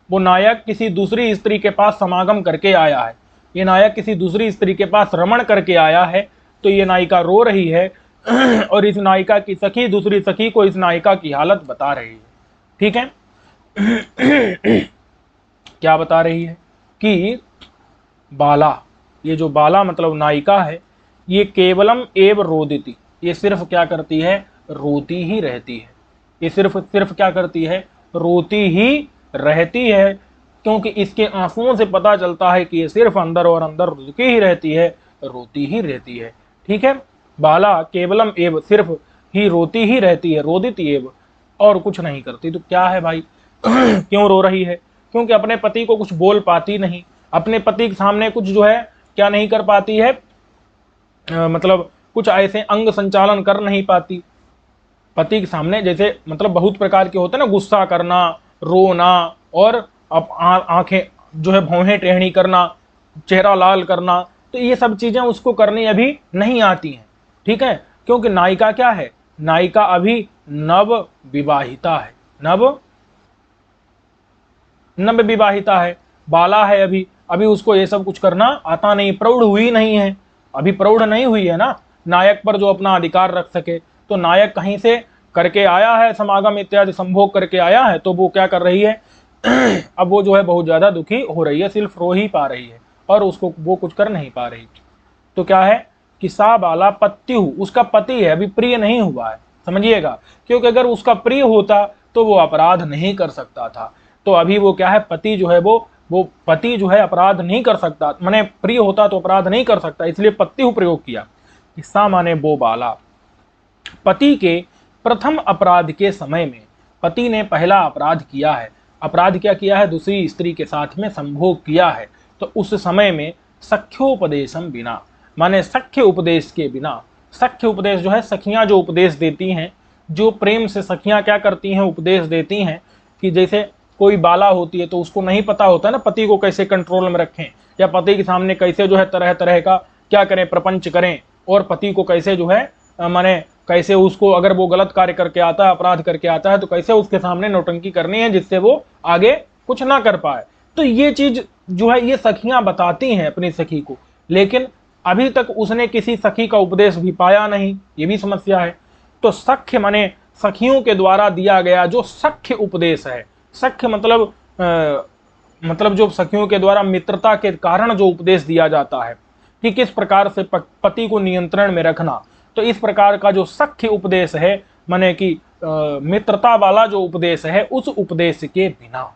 वो नायक किसी दूसरी स्त्री के पास समागम करके आया है, ये नायक किसी दूसरी स्त्री के पास रमण करके आया है। तो ये नायिका रो रही है और इस नायिका की सखी दूसरी सखी को इस नायिका की हालत बता रही है। ठीक है। क्या बता रही है कि बाला, ये जो बाला मतलब नायिका है, ये केवलम एव रोदिति, ये सिर्फ क्या करती है, रोती ही रहती है। ये सिर्फ क्या करती है, रोती ही रहती है, क्योंकि इसके आंसुओं से पता चलता है कि ये सिर्फ अंदर और अंदर रुकी ही रहती है, रोती ही रहती है। ठीक है, बाला केवलम एव, सिर्फ ही रोती ही रहती है, रोदित एव, और कुछ नहीं करती। तो क्या है भाई, क्यों रो रही है, क्योंकि अपने पति को कुछ बोल पाती नहीं, अपने पति के सामने कुछ जो है क्या नहीं कर पाती है, मतलब कुछ ऐसे अंग संचालन कर नहीं पाती पति के सामने। जैसे मतलब बहुत प्रकार के होते हैं ना, गुस्सा करना, रोना, और अब आंखें जो है भौहें टेढ़ी करना, चेहरा लाल करना, तो ये सब चीजें उसको करनी अभी नहीं आती हैं। ठीक है, क्योंकि नायिका क्या है, नायिका अभी नव विवाहिता है, नव विवाहिता है, बाला है, अभी उसको ये सब कुछ करना आता नहीं, प्रौढ़ हुई नहीं है, अभी प्रौढ़ नहीं हुई है ना, नायक पर जो अपना अधिकार रख सके। तो नायक कहीं से करके आया है, समागम इत्यादि संभोग करके आया है, तो वो क्या कर रही है, अब वो जो है बहुत ज्यादा दुखी हो रही है, सिर्फ रो ही पा रही है और उसको वो कुछ कर नहीं पा रही। तो क्या है कि सा बाला पत्तिहु, उसका पति है, अभी प्रिय नहीं हुआ है, समझिएगा, क्योंकि अगर उसका प्रिय होता तो वो अपराध नहीं कर सकता था। तो अभी वो क्या है, पति जो है वो पति जो है अपराध नहीं कर सकता, माने प्रिय होता तो अपराध नहीं कर सकता, इसलिए पत्तिहु प्रयोग किया। सा माने वो बाला, पति के प्रथम अपराध के समय में पति ने पहला अपराध किया है। अपराध क्या किया है, दूसरी स्त्री के साथ में संभोग किया है। तो उस समय में सख्योपदेशम बिना, माने सख्य उपदेश के बिना, सख्य उपदेश जो है सखियां जो उपदेश देती हैं, जो प्रेम से सखियां क्या करती हैं, उपदेश देती हैं कि जैसे कोई बाला होती है तो उसको नहीं पता होता ना पति को कैसे कंट्रोल में रखें, या पति के सामने कैसे जो है तरह तरह का क्या करें, प्रपंच करें, और पति को कैसे जो है माने कैसे उसको, अगर वो गलत कार्य करके आता है, अपराध करके आता है, तो कैसे उसके सामने नौटंकी करनी है जिससे वो आगे कुछ ना कर पाए। तो ये चीज जो है ये सखियां बताती हैं अपनी सखी को, लेकिन अभी तक उसने किसी सखी का उपदेश भी पाया नहीं, ये भी समस्या है। तो सख्य माने सखियों के द्वारा दिया गया जो सख्य उपदेश है, सख्य मतलब जो सखियों के द्वारा मित्रता के कारण जो उपदेश दिया जाता है कि किस प्रकार से पति को नियंत्रण में रखना, तो इस प्रकार का जो सख्य उपदेश है, माने कि मित्रता वाला जो उपदेश है, उस उपदेश के बिना,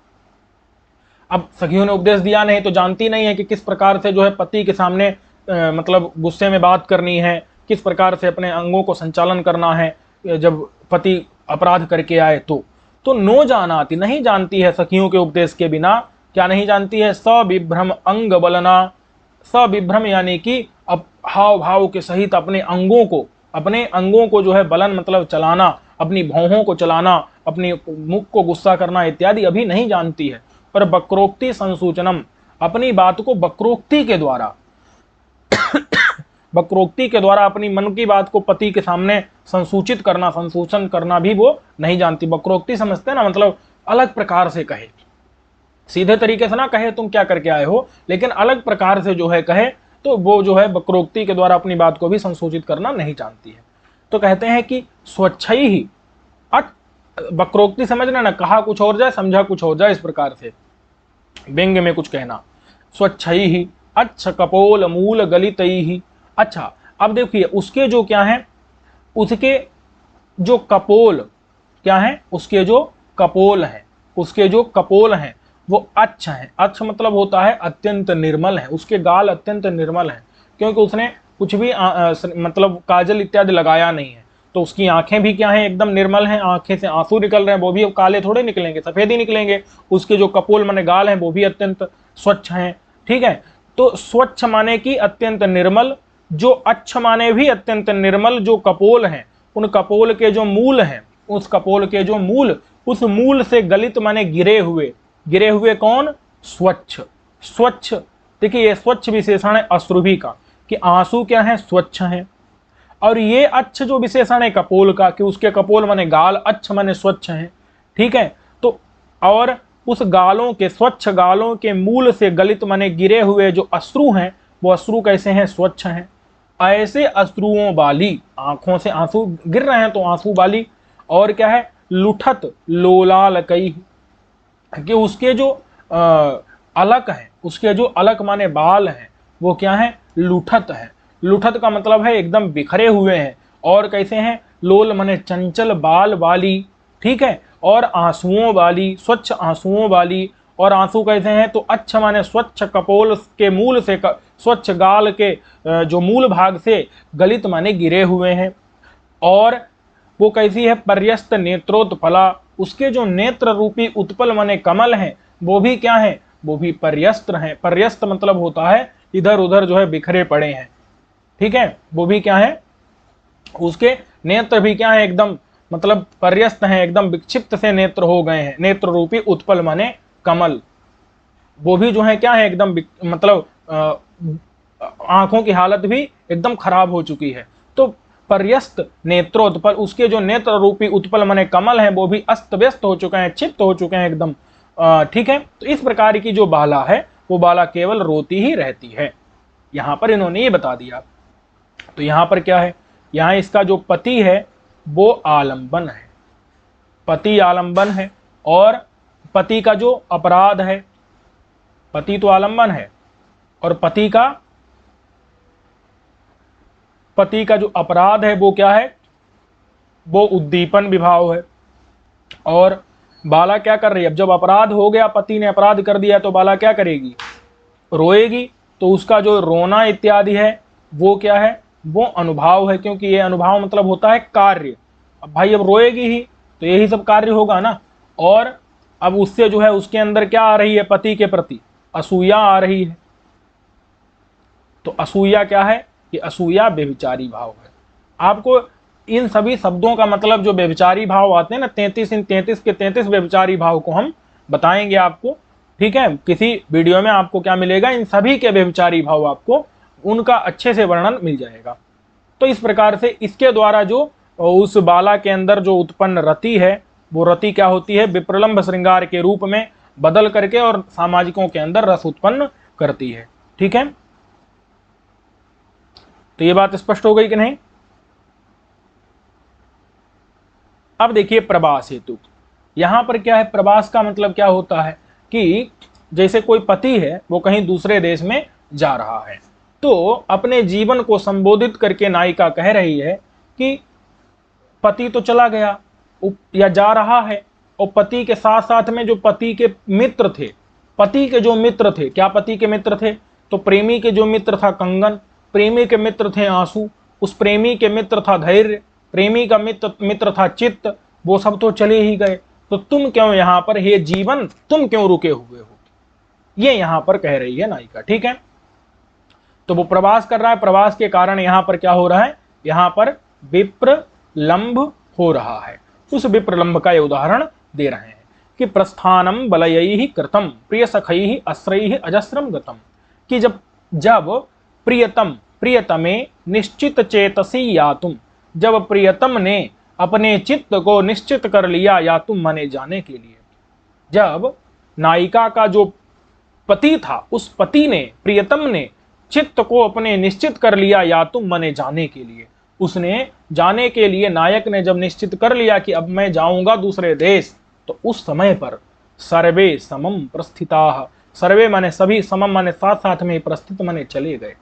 अब सखियों ने उपदेश दिया नहीं तो जानती नहीं है कि किस प्रकार से जो है पति के सामने मतलब गुस्से में बात करनी है, किस प्रकार से अपने अंगों को संचालन करना है जब पति अपराध करके आए। तो नो जानाती, नहीं जानती है सखियों के उपदेश के बिना, क्या नहीं जानती है, सविभ्रम अंग बलना, सविभ्रम यानी कि अब हाव भाव के सहित अपने अंगों को जो है बलन मतलब चलाना, अपनी भौहों को चलाना, अपने मुख को गुस्सा करना इत्यादि अभी नहीं जानती है। पर वक्रोक्ति संसूचनम, अपनी बात को वक्रोक्ति के द्वारा अपनी मन की बात को पति के सामने संसूचित करना, संसूचन करना भी वो नहीं जानती। वक्रोक्ति समझते हैं ना, मतलब अलग प्रकार से कहे, सीधे तरीके से ना कहे तुम क्या करके आए हो, लेकिन अलग प्रकार से जो है कहे, तो वो जो है वक्रोक्ति के द्वारा अपनी बात को भी संसूचित करना नहीं जानती है। तो कहते हैं कि स्वच्छई ही, वक्रोक्ति समझना ना, कहा कुछ और जाए समझा कुछ और जाए, इस प्रकार से व्यंग्य में कुछ कहना। स्वच्छई ही अच्छ कपोल मूल गलितई ही। अच्छा, अब देखिए उसके जो क्या है, उसके जो कपोल क्या है, उसके जो कपोल हैं, उसके जो कपोल हैं वो अच्छ हैं। अच्छ मतलब होता है अत्यंत निर्मल है, उसके गाल अत्यंत निर्मल हैं, क्योंकि उसने कुछ भी मतलब काजल इत्यादि लगाया नहीं है। तो उसकी आंखें भी क्या हैं, एकदम निर्मल हैं, आंखें से आंसू निकल रहे हैं, वो भी अब काले थोड़े निकलेंगे, सफेद ही निकलेंगे। उसके जो कपोल माने गाल हैं वो भी अत्यंत स्वच्छ हैं। ठीक है, तो स्वच्छ माने कि अत्यंत निर्मल, जो अच्छ माने भी अत्यंत निर्मल। जो कपोल हैं, उन कपोल के जो मूल हैं, उस कपोल के जो मूल, उस मूल से गलित माने गिरे हुए, गिरे हुए कौन, स्वच्छ। स्वच्छ, देखिए ये स्वच्छ विशेषण है अश्रुभि का, कि आंसू क्या है, स्वच्छ हैं। और ये अच्छ जो विशेषण है कपोल का, कि उसके कपोल माने गाल, अच्छ माने स्वच्छ हैं। ठीक है, तो और उस गालों के, स्वच्छ गालों के मूल से गलित माने गिरे हुए जो अश्रु हैं, वो अश्रु कैसे हैं, स्वच्छ हैं। ऐसे अश्रुओं वाली, आंखों से आंसू गिर रहे हैं तो आंसू वाली। और क्या है, लुठत लोलाल कई, कि उसके जो अलक हैं, उसके जो अलक माने बाल हैं, वो क्या है, लुठत है। लुठत का मतलब है एकदम बिखरे हुए हैं। और कैसे हैं, लोल माने चंचल बाल वाली। ठीक है, और आंसुओं वाली, स्वच्छ आंसुओं वाली। और आंसू कैसे हैं, तो अच्छा माने स्वच्छ कपोल के मूल से, स्वच्छ गाल के जो मूल भाग से गलित माने गिरे हुए हैं। और वो कैसी है, पर्यस्त नेत्रोत्पला, उसके जो नेत्र रूपी उत्पल माने कमल हैं, वो भी क्या है, वो भी पर्यस्त हैं। पर्यस्त मतलब होता है इधर उधर जो है बिखरे पड़े हैं। ठीक है, वो भी क्या है, उसके नेत्र भी क्या है, एकदम मतलब पर्यस्त हैं, एकदम विक्षिप्त से नेत्र हो गए हैं। नेत्र रूपी उत्पल माने कमल, वो भी जो है क्या है, एकदम मतलब आंखों की हालत भी एकदम खराब हो चुकी है। तो पर्यस्त नेत्रोत्पल, उसके जो नेत्र रूपी उत्पल माने कमल हैं, वो भी अस्त व्यस्त हो चुके हैं, क्षिप्त हो चुके हैं एकदम। ठीक है, तो इस प्रकार की जो बाला है, वो बाला केवल रोती ही रहती है। यहां पर इन्होंने ये बता दिया। तो यहां पर क्या है, यहां इसका जो पति है वो आलंबन है, पति आलंबन है। और पति का जो अपराध है, पति तो आलंबन है, और पति का जो अपराध है वो क्या है, वो उद्दीपन विभाव है। और बाला क्या कर रही है, अब जब अपराध हो गया, पति ने अपराध कर दिया, तो बाला क्या करेगी, रोएगी। तो उसका जो रोना इत्यादि है वो क्या है, वो अनुभाव है, क्योंकि ये अनुभाव मतलब होता है कार्य। अब भाई अब रोएगी ही तो यही सब कार्य होगा ना। और अब उससे जो है उसके अंदर क्या आ रही है, पति के प्रति असूया आ रही है। तो असूया क्या है, कि असूया व्यभिचारी भाव है। आपको इन सभी शब्दों का मतलब जो व्यभिचारी भाव आते हैं ना, 33 इन 33 के 33 व्यभिचारी भाव को हम बताएंगे आपको। ठीक है, किसी वीडियो में आपको क्या मिलेगा, इन सभी के व्यभिचारी भाव, आपको उनका अच्छे से वर्णन मिल जाएगा। तो इस प्रकार से इसके द्वारा जो उस बाला के अंदर जो उत्पन्न रति है, वो रति क्या होती है, विप्रलंभ श्रृंगार के रूप में बदल करके और सामाजिकों के अंदर रस उत्पन्न करती है। ठीक है, तो ये बात स्पष्ट हो गई कि नहीं। अब देखिए प्रवास हेतु, यहां पर क्या है, प्रवास का मतलब क्या होता है, कि जैसे कोई पति है, वो कहीं दूसरे देश में जा रहा है, तो अपने जीवन को संबोधित करके नायिका कह रही है कि पति तो चला गया या जा रहा है, और पति के साथ साथ में जो पति के मित्र थे, पति के जो मित्र थे, क्या पति के मित्र थे, तो प्रेमी के जो मित्र था कंगन, प्रेमी के मित्र थे आंसू, उस प्रेमी के मित्र था धैर्य, प्रेमी का मित्र था चित्त, वो सब तो चले ही गए। तो तुम क्यों यहाँ पर, हे जीवन तुम क्यों रुके हुए हो, ये यहां पर कह रही है नायिका। ठीक है, तो वो प्रवास कर रहा है, प्रवास के कारण यहां पर क्या हो रहा है, यहां पर विप्रलंभ हो रहा है। उस विप्रलंब का ये उदाहरण दे रहे हैं कि प्रस्थानम बलयैहि कृतम प्रिय सखैहि आश्रयैहि अजस्रम गतम, कि जब जब प्रियतमे निश्चित चेतसी यातुम, जब प्रियतम ने अपने चित्त को निश्चित कर लिया यातुम माने जाने के लिए, जब नायिका का जो पति था उस पति ने, प्रियतम ने चित्त को अपने निश्चित कर लिया यातुम माने जाने के लिए, उसने जाने के लिए, नायक ने जब निश्चित कर लिया कि अब मैं जाऊंगा दूसरे देश, तो उस समय पर सर्वे समम प्रस्थिता, सर्वे माने सभी, समम माने साथ साथ में, प्रस्थित माने चले गए।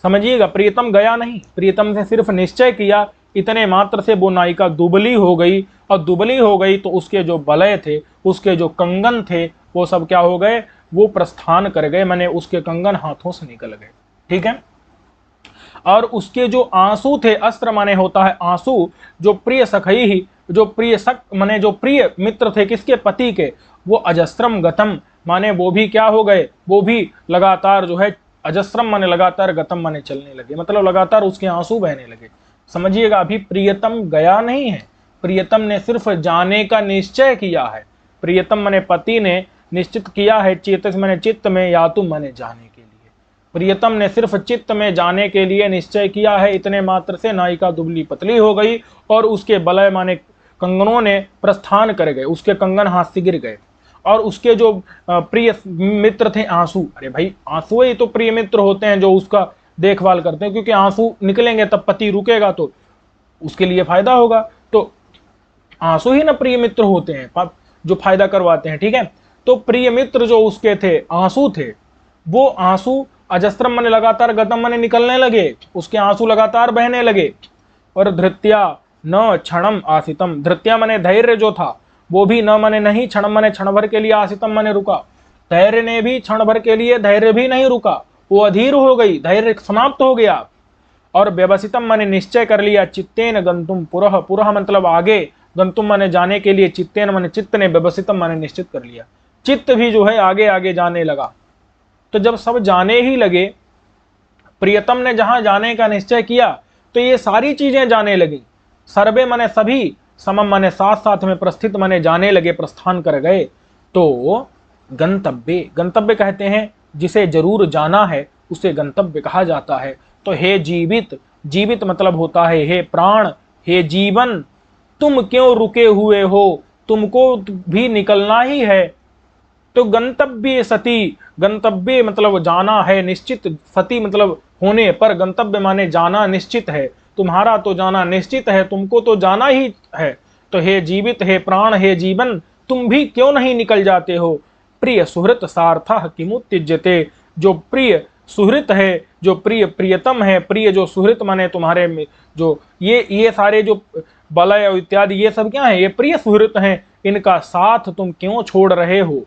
समझिएगा, प्रियतम गया नहीं, प्रियतम से सिर्फ निश्चय किया, इतने मात्र से वो नायिका दुबली हो गई, और दुबली हो गई तो उसके जो बलय थे, उसके जो कंगन थे, वो सब क्या हो गए, वो प्रस्थान कर गए, माने उसके कंगन हाथों से निकल गए। ठीक है, और उसके जो आंसू थे, अस्त्र माने होता है आंसू, जो प्रिय सखई ही, जो प्रिय सख माने जो प्रिय मित्र थे किसके, पति के, वो अजस्त्रम गतम माने वो भी क्या हो गए, वो भी लगातार जो है, अजस्रम माने लगातार, गतम माने चलने लगे, मतलब लगातार उसके आंसू बहने लगे। समझिएगा, अभी प्रियतम गया नहीं है, प्रियतम ने सिर्फ जाने का निश्चय किया है। प्रियतम माने पति ने निश्चित किया है, चेतस माने चित्त में, यातुम माने जाने के लिए, प्रियतम ने सिर्फ चित्त में जाने के लिए निश्चय किया है, इतने मात्र से नायिका दुबली पतली हो गई और उसके बलय माने कंगनों ने प्रस्थान कर गए, उसके कंगन हाथ से गिर गए, और उसके जो प्रिय मित्र थे आंसू, अरे भाई आंसू ही तो प्रिय मित्र होते हैं जो उसका देखभाल करते हैं, क्योंकि आंसू निकलेंगे तब पति रुकेगा तो उसके लिए फायदा होगा, तो आंसू ही ना प्रिय मित्र होते हैं जो फायदा करवाते हैं। ठीक है, तो प्रिय मित्र जो उसके थे, आंसू थे, वो आंसू अजस्त्रम माने लगातार, गतम माने निकलने लगे, उसके आंसू लगातार बहने लगे। और धृत्या न क्षणम आसितम, धृत्या माने धैर्य जो था वो भी, न माने नहीं, क्षण माने क्षण भर के लिए, आसितम माने रुका, धैर्य ने भी क्षण भर के लिए, धैर्य भी नहीं रुका, वो अधीर हो गई, धैर्य समाप्त हो गया। और व्यवसितम माने निश्चय कर लिया, चित्तेन गंतुम पुरः, पुरः मतलब आगे, गंतुम माने जाने के लिए, चित्तेन माने चित्त ने, व्यवसितम माने निश्चित कर लिया, चित्त भी जो है आगे आगे जाने लगा। तो जब सब जाने ही लगे, प्रियतम ने जहां जाने का निश्चय किया तो ये सारी चीजें जाने लगी, सर्वे माने सभी, समम माने साथ साथ में, प्रस्थित माने जाने लगे, प्रस्थान कर गए। तो गंतव्य, गंतव्य कहते हैं जिसे जरूर जाना है उसे गंतव्य कहा जाता है। तो हे जीवित, जीवित मतलब होता है हे प्राण, हे जीवन, तुम क्यों रुके हुए हो, तुमको भी निकलना ही है। तो गंतव्य सती, गंतव्य मतलब जाना है, निश्चित, सती मतलब होने पर, गंतव्य माने जाना निश्चित है, तुम्हारा तो जाना निश्चित है, तुमको तो जाना ही है। तो हे जीवित, हे प्राण, हे जीवन, तुम भी क्यों नहीं निकल जाते हो। प्रिय सुहृत सार्थः किमुत्त्यज्यते, जो प्रिय सुहृत है, जो प्रिय प्रियतम है, प्रिय जो सुहृत माने तुम्हारे में जो ये सारे जो बलय इत्यादि ये सब क्या है, ये प्रिय सुहृत हैं, इनका साथ तुम क्यों छोड़ रहे हो,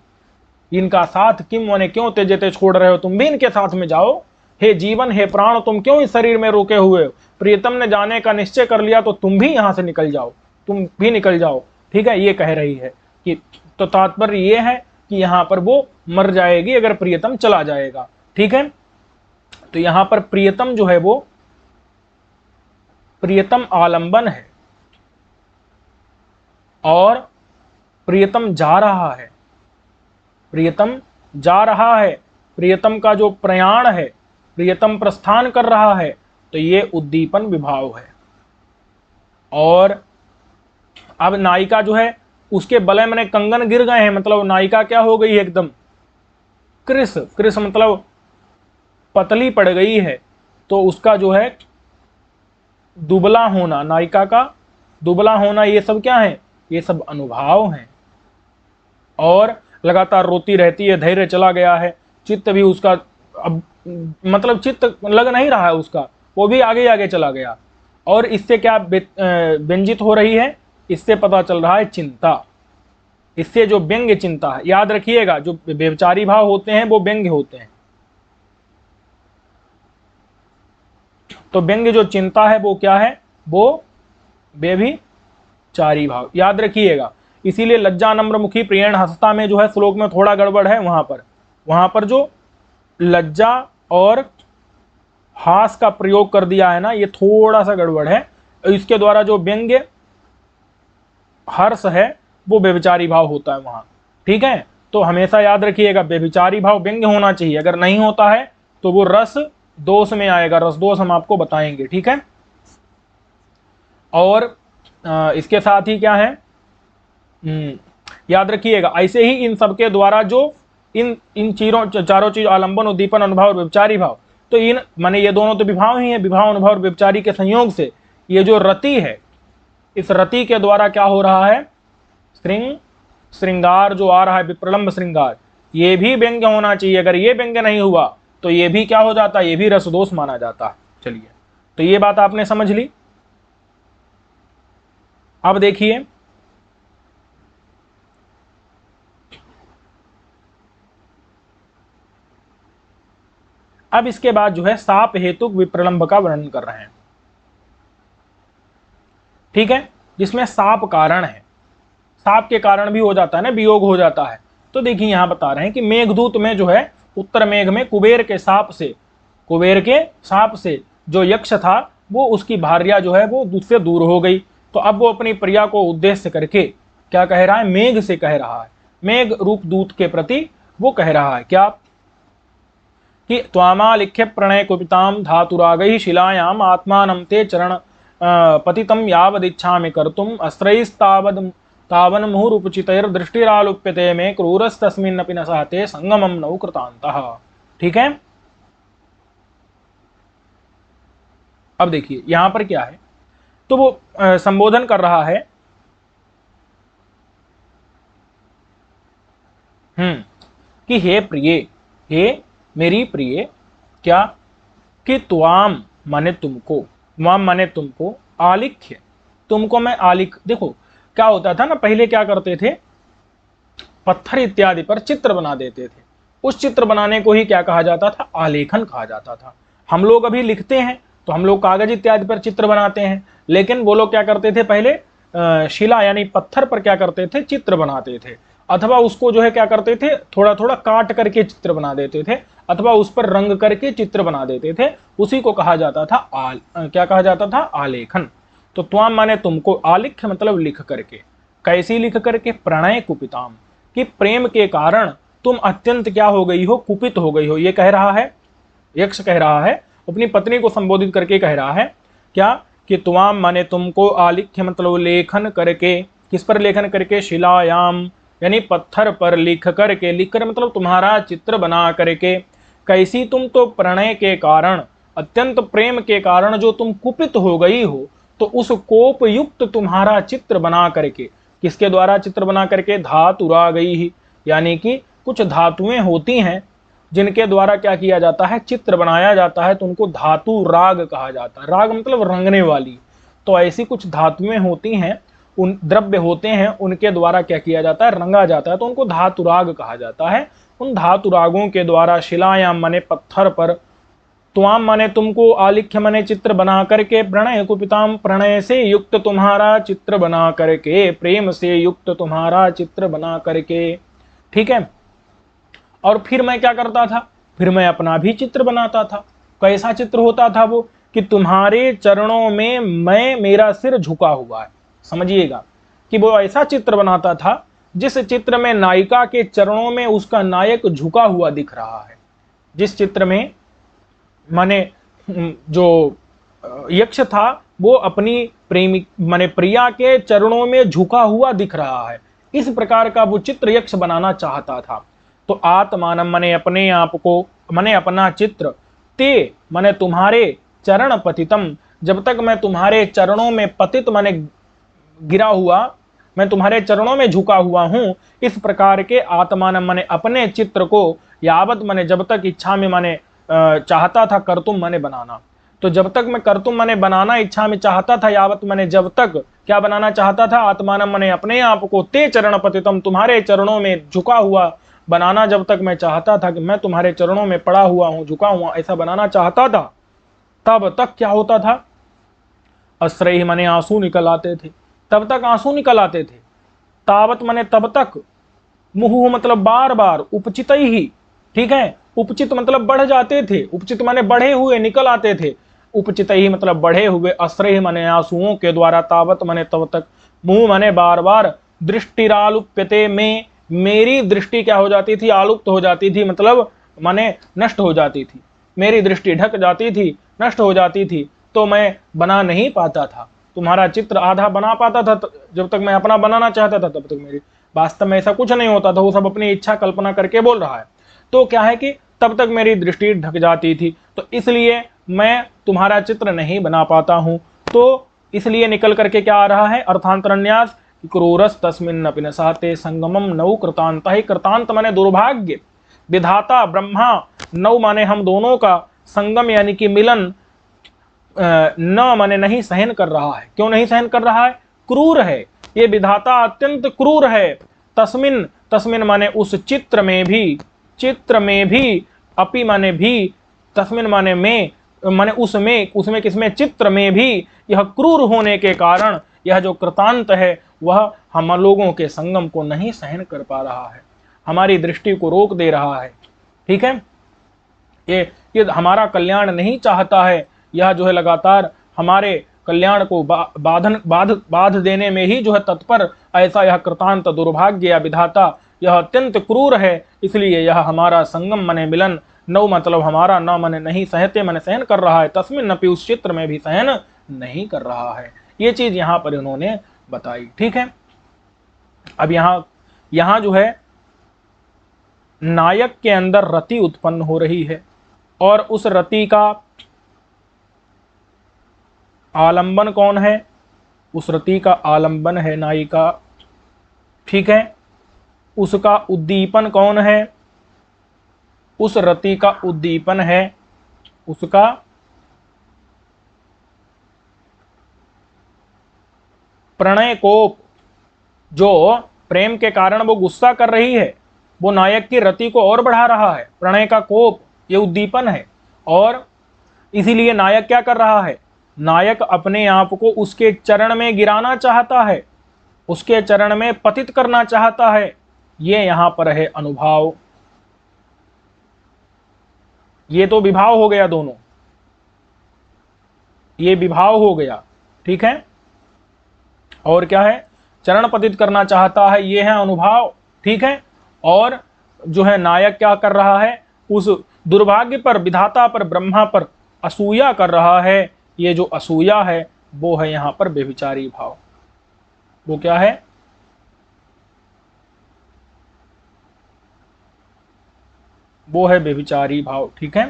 इनका साथ किम माने क्यों त्यजते छोड़ रहे हो, तुम भी इनके साथ में जाओ। हे जीवन, हे प्राण, तुम क्यों इस शरीर में रुके हुए हो, प्रियतम ने जाने का निश्चय कर लिया तो तुम भी यहां से निकल जाओ, तुम भी निकल जाओ। ठीक है, ये कह रही है कि, तो तात्पर्य ये है कि यहां पर वो मर जाएगी अगर प्रियतम चला जाएगा। ठीक है, तो यहां पर प्रियतम जो है वो प्रियतम आलंबन है और प्रियतम जा रहा है, प्रियतम जा रहा है, प्रियतम का जो प्रयाण है, प्रियतम प्रस्थान कर रहा है, तो ये उद्दीपन विभाव है। और अब नायिका जो है उसके बलय में कंगन गिर गए हैं, मतलब नायिका क्या हो गई है, एकदम कृस, कृस मतलब पतली पड़ गई है, तो उसका जो है दुबला होना, नायिका का दुबला होना, ये सब क्या है, ये सब अनुभाव हैं। और लगातार रोती रहती है, धैर्य चला गया है, चित्त भी उसका अब मतलब चित्त लग नहीं रहा है उसका, वो भी आगे आगे चला गया। और इससे क्या व्यंजित हो रही है, इससे पता चल रहा है चिंता, इससे जो व्यंग्य चिंता है, याद रखिएगा जो व्यभिचारी भाव होते हैं वो व्यंग्य होते हैं, तो व्यंग्य जो चिंता है वो क्या है, वो व्यभिचारी भाव, याद रखिएगा। इसीलिए लज्जा नम्र मुखी प्रियण हंसता में जो है श्लोक में थोड़ा गड़बड़ है, वहां पर जो लज्जा और हास का प्रयोग कर दिया है ना, ये थोड़ा सा गड़बड़ है। इसके द्वारा जो व्यंग्य हर्ष है वो व्यभिचारी भाव होता है वहां। ठीक है, तो हमेशा याद रखिएगा व्यभिचारी भाव व्यंग्य होना चाहिए, अगर नहीं होता है तो वो रस दोष में आएगा, रस दोष हम आपको बताएंगे। ठीक है, और इसके साथ ही क्या है, याद रखिएगा ऐसे ही इन सबके द्वारा जो इन इन चारों चीज आलंबन, उद्दीपन, अनुभाव और व्यभिचारी भाव, तो इन माने ये दोनों तो विभाव ही है, विभाव अनुभाव और व्यभिचारी के संयोग से ये जो रति है, इस रति के द्वारा क्या हो रहा है, श्रृंगार जो आ रहा है, विप्रलंब श्रृंगार, ये भी व्यंग्य होना चाहिए। अगर ये व्यंग्य नहीं हुआ तो ये भी क्या हो जाता है, ये भी रसदोष माना जाता है। चलिए, तो ये बात आपने समझ ली। अब देखिए, अब इसके बाद जो है साप हेतुक विप्रलंब का वर्णन कर रहे हैं। ठीक है, जिसमें साप कारण है, साप के कारण भी हो जाता है ना, वियोग हो जाता है। तो देखिए यहां बता रहे हैं कि मेघदूत में जो है उत्तर मेघ में कुबेर के साप से जो यक्ष था वो उसकी भार्या जो है वो उससे दूर हो गई। तो अब वो अपनी प्रिया को उद्देश्य करके क्या कह रहा है, मेघ से कह रहा है, मेघ रूप दूत के प्रति वो कह रहा है क्या कि त्वामालिख्य प्रणय कुपिताम धातुरागैः शिलायाम आत्मानं ते चरण पतितं यावदिच्छामि कर्तुम अस्त्रैस्तावन् मुहुरुपचितैर्दृष्टिरालुप्यते मे क्रूरस्तस्मिन्नपि न सहते संगमं नौ कृतान्तः। ठीक है, अब देखिए यहां पर क्या है, तो वो संबोधन कर रहा है कि हे प्रिय, हे मेरी प्रिय, क्या कि त्वाम माने तुमको, वाम माने तुमको, आलिख्य तुमको मैं देखो क्या होता था ना, पहले क्या करते थे, पत्थर इत्यादि पर चित्र बना देते थे, उस चित्र बनाने को ही क्या कहा जाता था, आलेखन कहा जाता था। हम लोग अभी लिखते हैं तो हम लोग कागज इत्यादि पर चित्र बनाते हैं, लेकिन वो लोग क्या करते थे, पहले शिला यानी पत्थर पर क्या करते थे, चित्र बनाते थे, अथवा उसको जो है क्या करते थे, थोड़ा थोड़ा काट करके चित्र बना देते थे, अथवा उस पर रंग करके चित्र बना देते थे, उसी को कहा जाता था क्या कहा जाता था, आलेखन। तो त्वाम माने तुमको, आलिख्य मतलब लिख करके, कैसी लिख करके, प्रणय कुपिताम, कि प्रेम के कारण तुम अत्यंत क्या हो गई हो, कुपित हो गई हो। ये कह रहा है, यक्ष कह रहा है, अपनी पत्नी को संबोधित करके कह रहा है क्या कि त्वाम माने तुमको, आलिख्य मतलब लेखन करके, किस पर लेखन करके, शिलायाम यानी पत्थर पर लिख करके, लिख कर मतलब तुम्हारा चित्र बना करके, कैसी तुम तो प्रणय के कारण, अत्यंत प्रेम के कारण जो तुम कुपित हो गई हो, तो उस कोप युक्त तुम्हारा चित्र बना करके, किसके द्वारा चित्र बना करके, धातुरा गई ही, यानी कि कुछ धातुएं होती हैं जिनके द्वारा क्या किया जाता है, चित्र बनाया जाता है, तो उनको धातु राग कहा जाता है। राग मतलब रंगने वाली, तो ऐसी कुछ धातुएं होती हैं, उन द्रव्य होते हैं, उनके द्वारा क्या किया जाता है, रंगा जाता है, तो उनको धातुराग कहा जाता है। उन धातुरागों के द्वारा शिलायाम माने पत्थर पर, त्वाम माने तुमको, आलिख्य माने चित्र बना करके, प्रणय कुपिताम प्रणय से युक्त तुम्हारा चित्र बना करके, प्रेम से युक्त तुम्हारा चित्र बना करके। ठीक है, और फिर मैं क्या करता था, फिर मैं अपना भी चित्र बनाता था। कैसा चित्र होता था वो, कि तुम्हारे चरणों में मेरा सिर झुका हुआ है। समझिएगा कि वो ऐसा चित्र बनाता था जिस चित्र में नायिका के चरणों में उसका नायक झुका हुआ दिख रहा है। जिस चित्र में माने जो यक्ष था वो अपनी प्रेमी माने प्रिया के चरणों में झुका हुआ दिख रहा है, इस प्रकार का वो चित्र यक्ष बनाना चाहता था। तो आत्मानम माने अपने आप को, माने अपना चित्र, ते माने तुम्हारे चरण पतितम, जब तक मैं तुम्हारे चरणों में पतित माने गिरा हुआ, मैं तुम्हारे चरणों में झुका हुआ हूं, इस प्रकार के आत्मानम माने अपने चित्र को, यावत माने जब तक, इच्छा में माने चाहता था, कर्तुम माने बनाना, तो जब तक मैं कर्तुम माने बनाना इच्छा में चाहता था, यावत माने जब तक क्या बनाना चाहता था, आत्मानम माने अपने आप को, ते चरण पतितम तुम्हारे चरणों में झुका हुआ बनाना जब तक मैं चाहता था, कि मैं तुम्हारे चरणों में पड़ा हुआ हूं, झुका हुआ, ऐसा बनाना चाहता था, तब तक क्या होता था, अश्रय माने आंसू निकल आते थे, तब तक आंसू निकल आते थे, तावत माने तब तक, मुहुः मतलब बार बार, उपचित ही, ठीक है, उपचित मतलब बढ़ जाते थे, उपचित माने बढ़े हुए निकल आते थे, उपचित ही मतलब बढ़े हुए, अश्रय माने आंसुओं के द्वारा, तावत माने तब तक, मुंह माने बार बार, दृष्टिरालुप्यते में, मेरी दृष्टि क्या हो जाती थी, आलुप्त हो जाती थी, मतलब माने नष्ट हो जाती थी, मेरी दृष्टि ढक जाती थी, नष्ट हो जाती थी, तो मैं बना नहीं पाता था। तुम्हारा चित्र आधा बना पाता था जब तक मैं अपना बनाना चाहता था, तब तक मेरी, वास्तव में ऐसा कुछ नहीं होता था, वो सब अपनी इच्छा कल्पना करके बोल रहा है। तो क्या है कि तब तक मेरी दृष्टि ढक जाती थी, तो इसलिए मैं तुम्हारा चित्र नहीं बना पाता हूं। तो इसलिए निकल करके क्या आ रहा है, अर्थांतरन्यास, क्रूरस तस्मिन् अपि न सहते संगमम नौ कृतांत। ही कृतांत माने दुर्भाग्य, विधाता ब्रह्मा, नौ माने हम दोनों का, संगम यानी कि मिलन, न माने नहीं सहन कर रहा है। क्यों नहीं सहन कर रहा है, क्रूर है, ये विधाता अत्यंत क्रूर है। तस्मिन, तस्मिन माने उस चित्र में भी, चित्र में भी, अपि माने भी, तस्मिन माने में, माने उसमें, उसमें किसमें, चित्र में भी यह क्रूर होने के कारण यह जो कृतांत है वह हम लोगों के संगम को नहीं सहन कर पा रहा है, हमारी दृष्टि को रोक दे रहा है। ठीक है, ये हमारा कल्याण नहीं चाहता है, यह जो है लगातार हमारे कल्याण को बाध देने में ही जो है तत्पर, ऐसा यह कृतांत दुर्भाग्य या विधाता यह अत्यंत क्रूर है, इसलिए यह हमारा संगम मने मिलन, नौ मतलब हमारा, न मने नहीं सहते मने सहन कर रहा है, तस्मिन अपि उस चित्र में भी सहन नहीं कर रहा है। ये चीज यहां पर इन्होंने बताई। ठीक है, अब यहां जो है नायक के अंदर रति उत्पन्न हो रही है और उस रति का आलंबन कौन है, उस रति का आलंबन है नायिका। ठीक है, उसका उद्दीपन कौन है, उस रति का उद्दीपन है उसका प्रणय कोप। जो प्रेम के कारण वो गुस्सा कर रही है, वो नायक की रति को और बढ़ा रहा है, प्रणय का कोप ये उद्दीपन है। और इसीलिए नायक क्या कर रहा है, नायक अपने आप को उसके चरण में गिराना चाहता है, उसके चरण में पतित करना चाहता है। ये यहां पर है अनुभाव, ये तो विभाव हो गया दोनों, ये विभाव हो गया। ठीक है, और क्या है, चरण पतित करना चाहता है, ये है अनुभाव। ठीक है, और जो है नायक क्या कर रहा है, उस दुर्भाग्य पर, विधाता पर, ब्रह्मा पर असूया कर रहा है। ये जो असूया है वो है यहां पर व्यभिचारी भाव। वो क्या है, वो है व्यभिचारी भाव। ठीक है,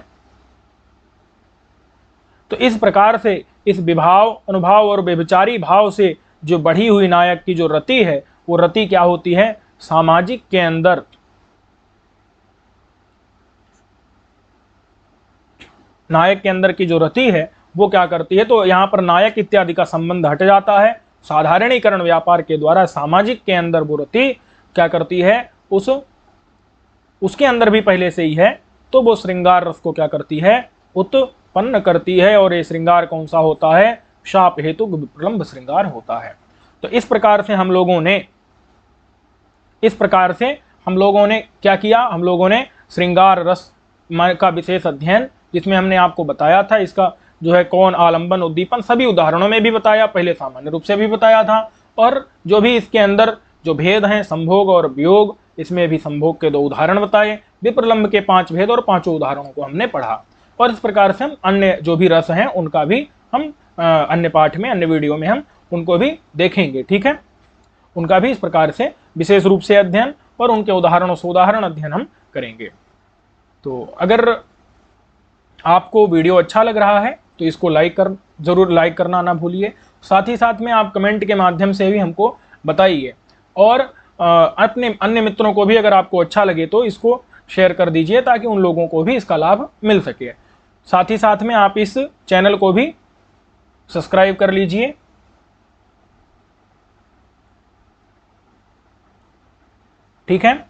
तो इस प्रकार से इस विभाव, अनुभाव और व्यभिचारी भाव से जो बढ़ी हुई नायक की जो रति है, वो रति क्या होती है, सामाजिक के अंदर नायक के अंदर की जो रति है वो क्या करती है, तो यहां पर नायक इत्यादि का संबंध हट जाता है। साधारणीकरण व्यापार के द्वारा सामाजिक के अंदर वो रति क्या करती है, उसके अंदर भी पहले से ही है, तो वो श्रृंगार रस को क्या करती है, उत्पन्न करती है। और ये श्रृंगार कौन सा होता है, शाप हेतु विप्रलंब श्रृंगार होता है। तो इस प्रकार से हम लोगों ने क्या किया, हम लोगों ने श्रृंगार रस का विशेष अध्ययन, जिसमें हमने आपको बताया था इसका जो है कौन, आलंबन, उद्दीपन, सभी उदाहरणों में भी बताया, पहले सामान्य रूप से भी बताया था। और जो भी इसके अंदर जो भेद हैं, संभोग और वियोग, इसमें भी संभोग के 2 उदाहरण बताए, विप्रलंब के 5 भेद और 5 उदाहरणों को हमने पढ़ा। और इस प्रकार से हम अन्य जो भी रस हैं उनका भी हम अन्य पाठ में, अन्य वीडियो में हम उनको भी देखेंगे। ठीक है, उनका भी इस प्रकार से विशेष रूप से अध्ययन और उनके उदाहरणों से उदाहरण अध्ययन हम करेंगे। तो अगर आपको वीडियो अच्छा लग रहा है तो इसको जरूर लाइक करना ना भूलिए। साथ ही साथ में आप कमेंट के माध्यम से भी हमको बताइए, और अपने अन्य मित्रों को भी अगर आपको अच्छा लगे तो इसको शेयर कर दीजिए, ताकि उन लोगों को भी इसका लाभ मिल सके। साथ ही साथ में आप इस चैनल को भी सब्सक्राइब कर लीजिए। ठीक है,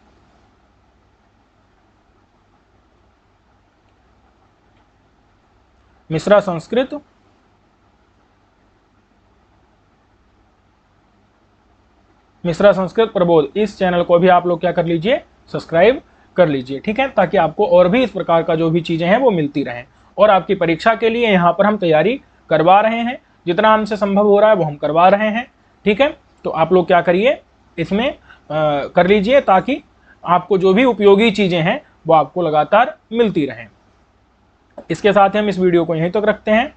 मिश्रा संस्कृत प्रबोध, इस चैनल को भी आप लोग क्या कर लीजिए, सब्सक्राइब कर लीजिए। ठीक है, ताकि आपको और भी इस प्रकार का जो भी चीजें हैं वो मिलती रहें। और आपकी परीक्षा के लिए यहाँ पर हम तैयारी करवा रहे हैं, जितना हमसे संभव हो रहा है वो हम करवा रहे हैं। ठीक है, तो आप लोग क्या करिए, इसमें कर लीजिए, ताकि आपको जो भी उपयोगी चीजें हैं वो आपको लगातार मिलती रहें। इसके साथ ही हम इस वीडियो को यहीं तक रखते हैं।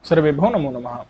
सर्वेभ्यो नमो नमः।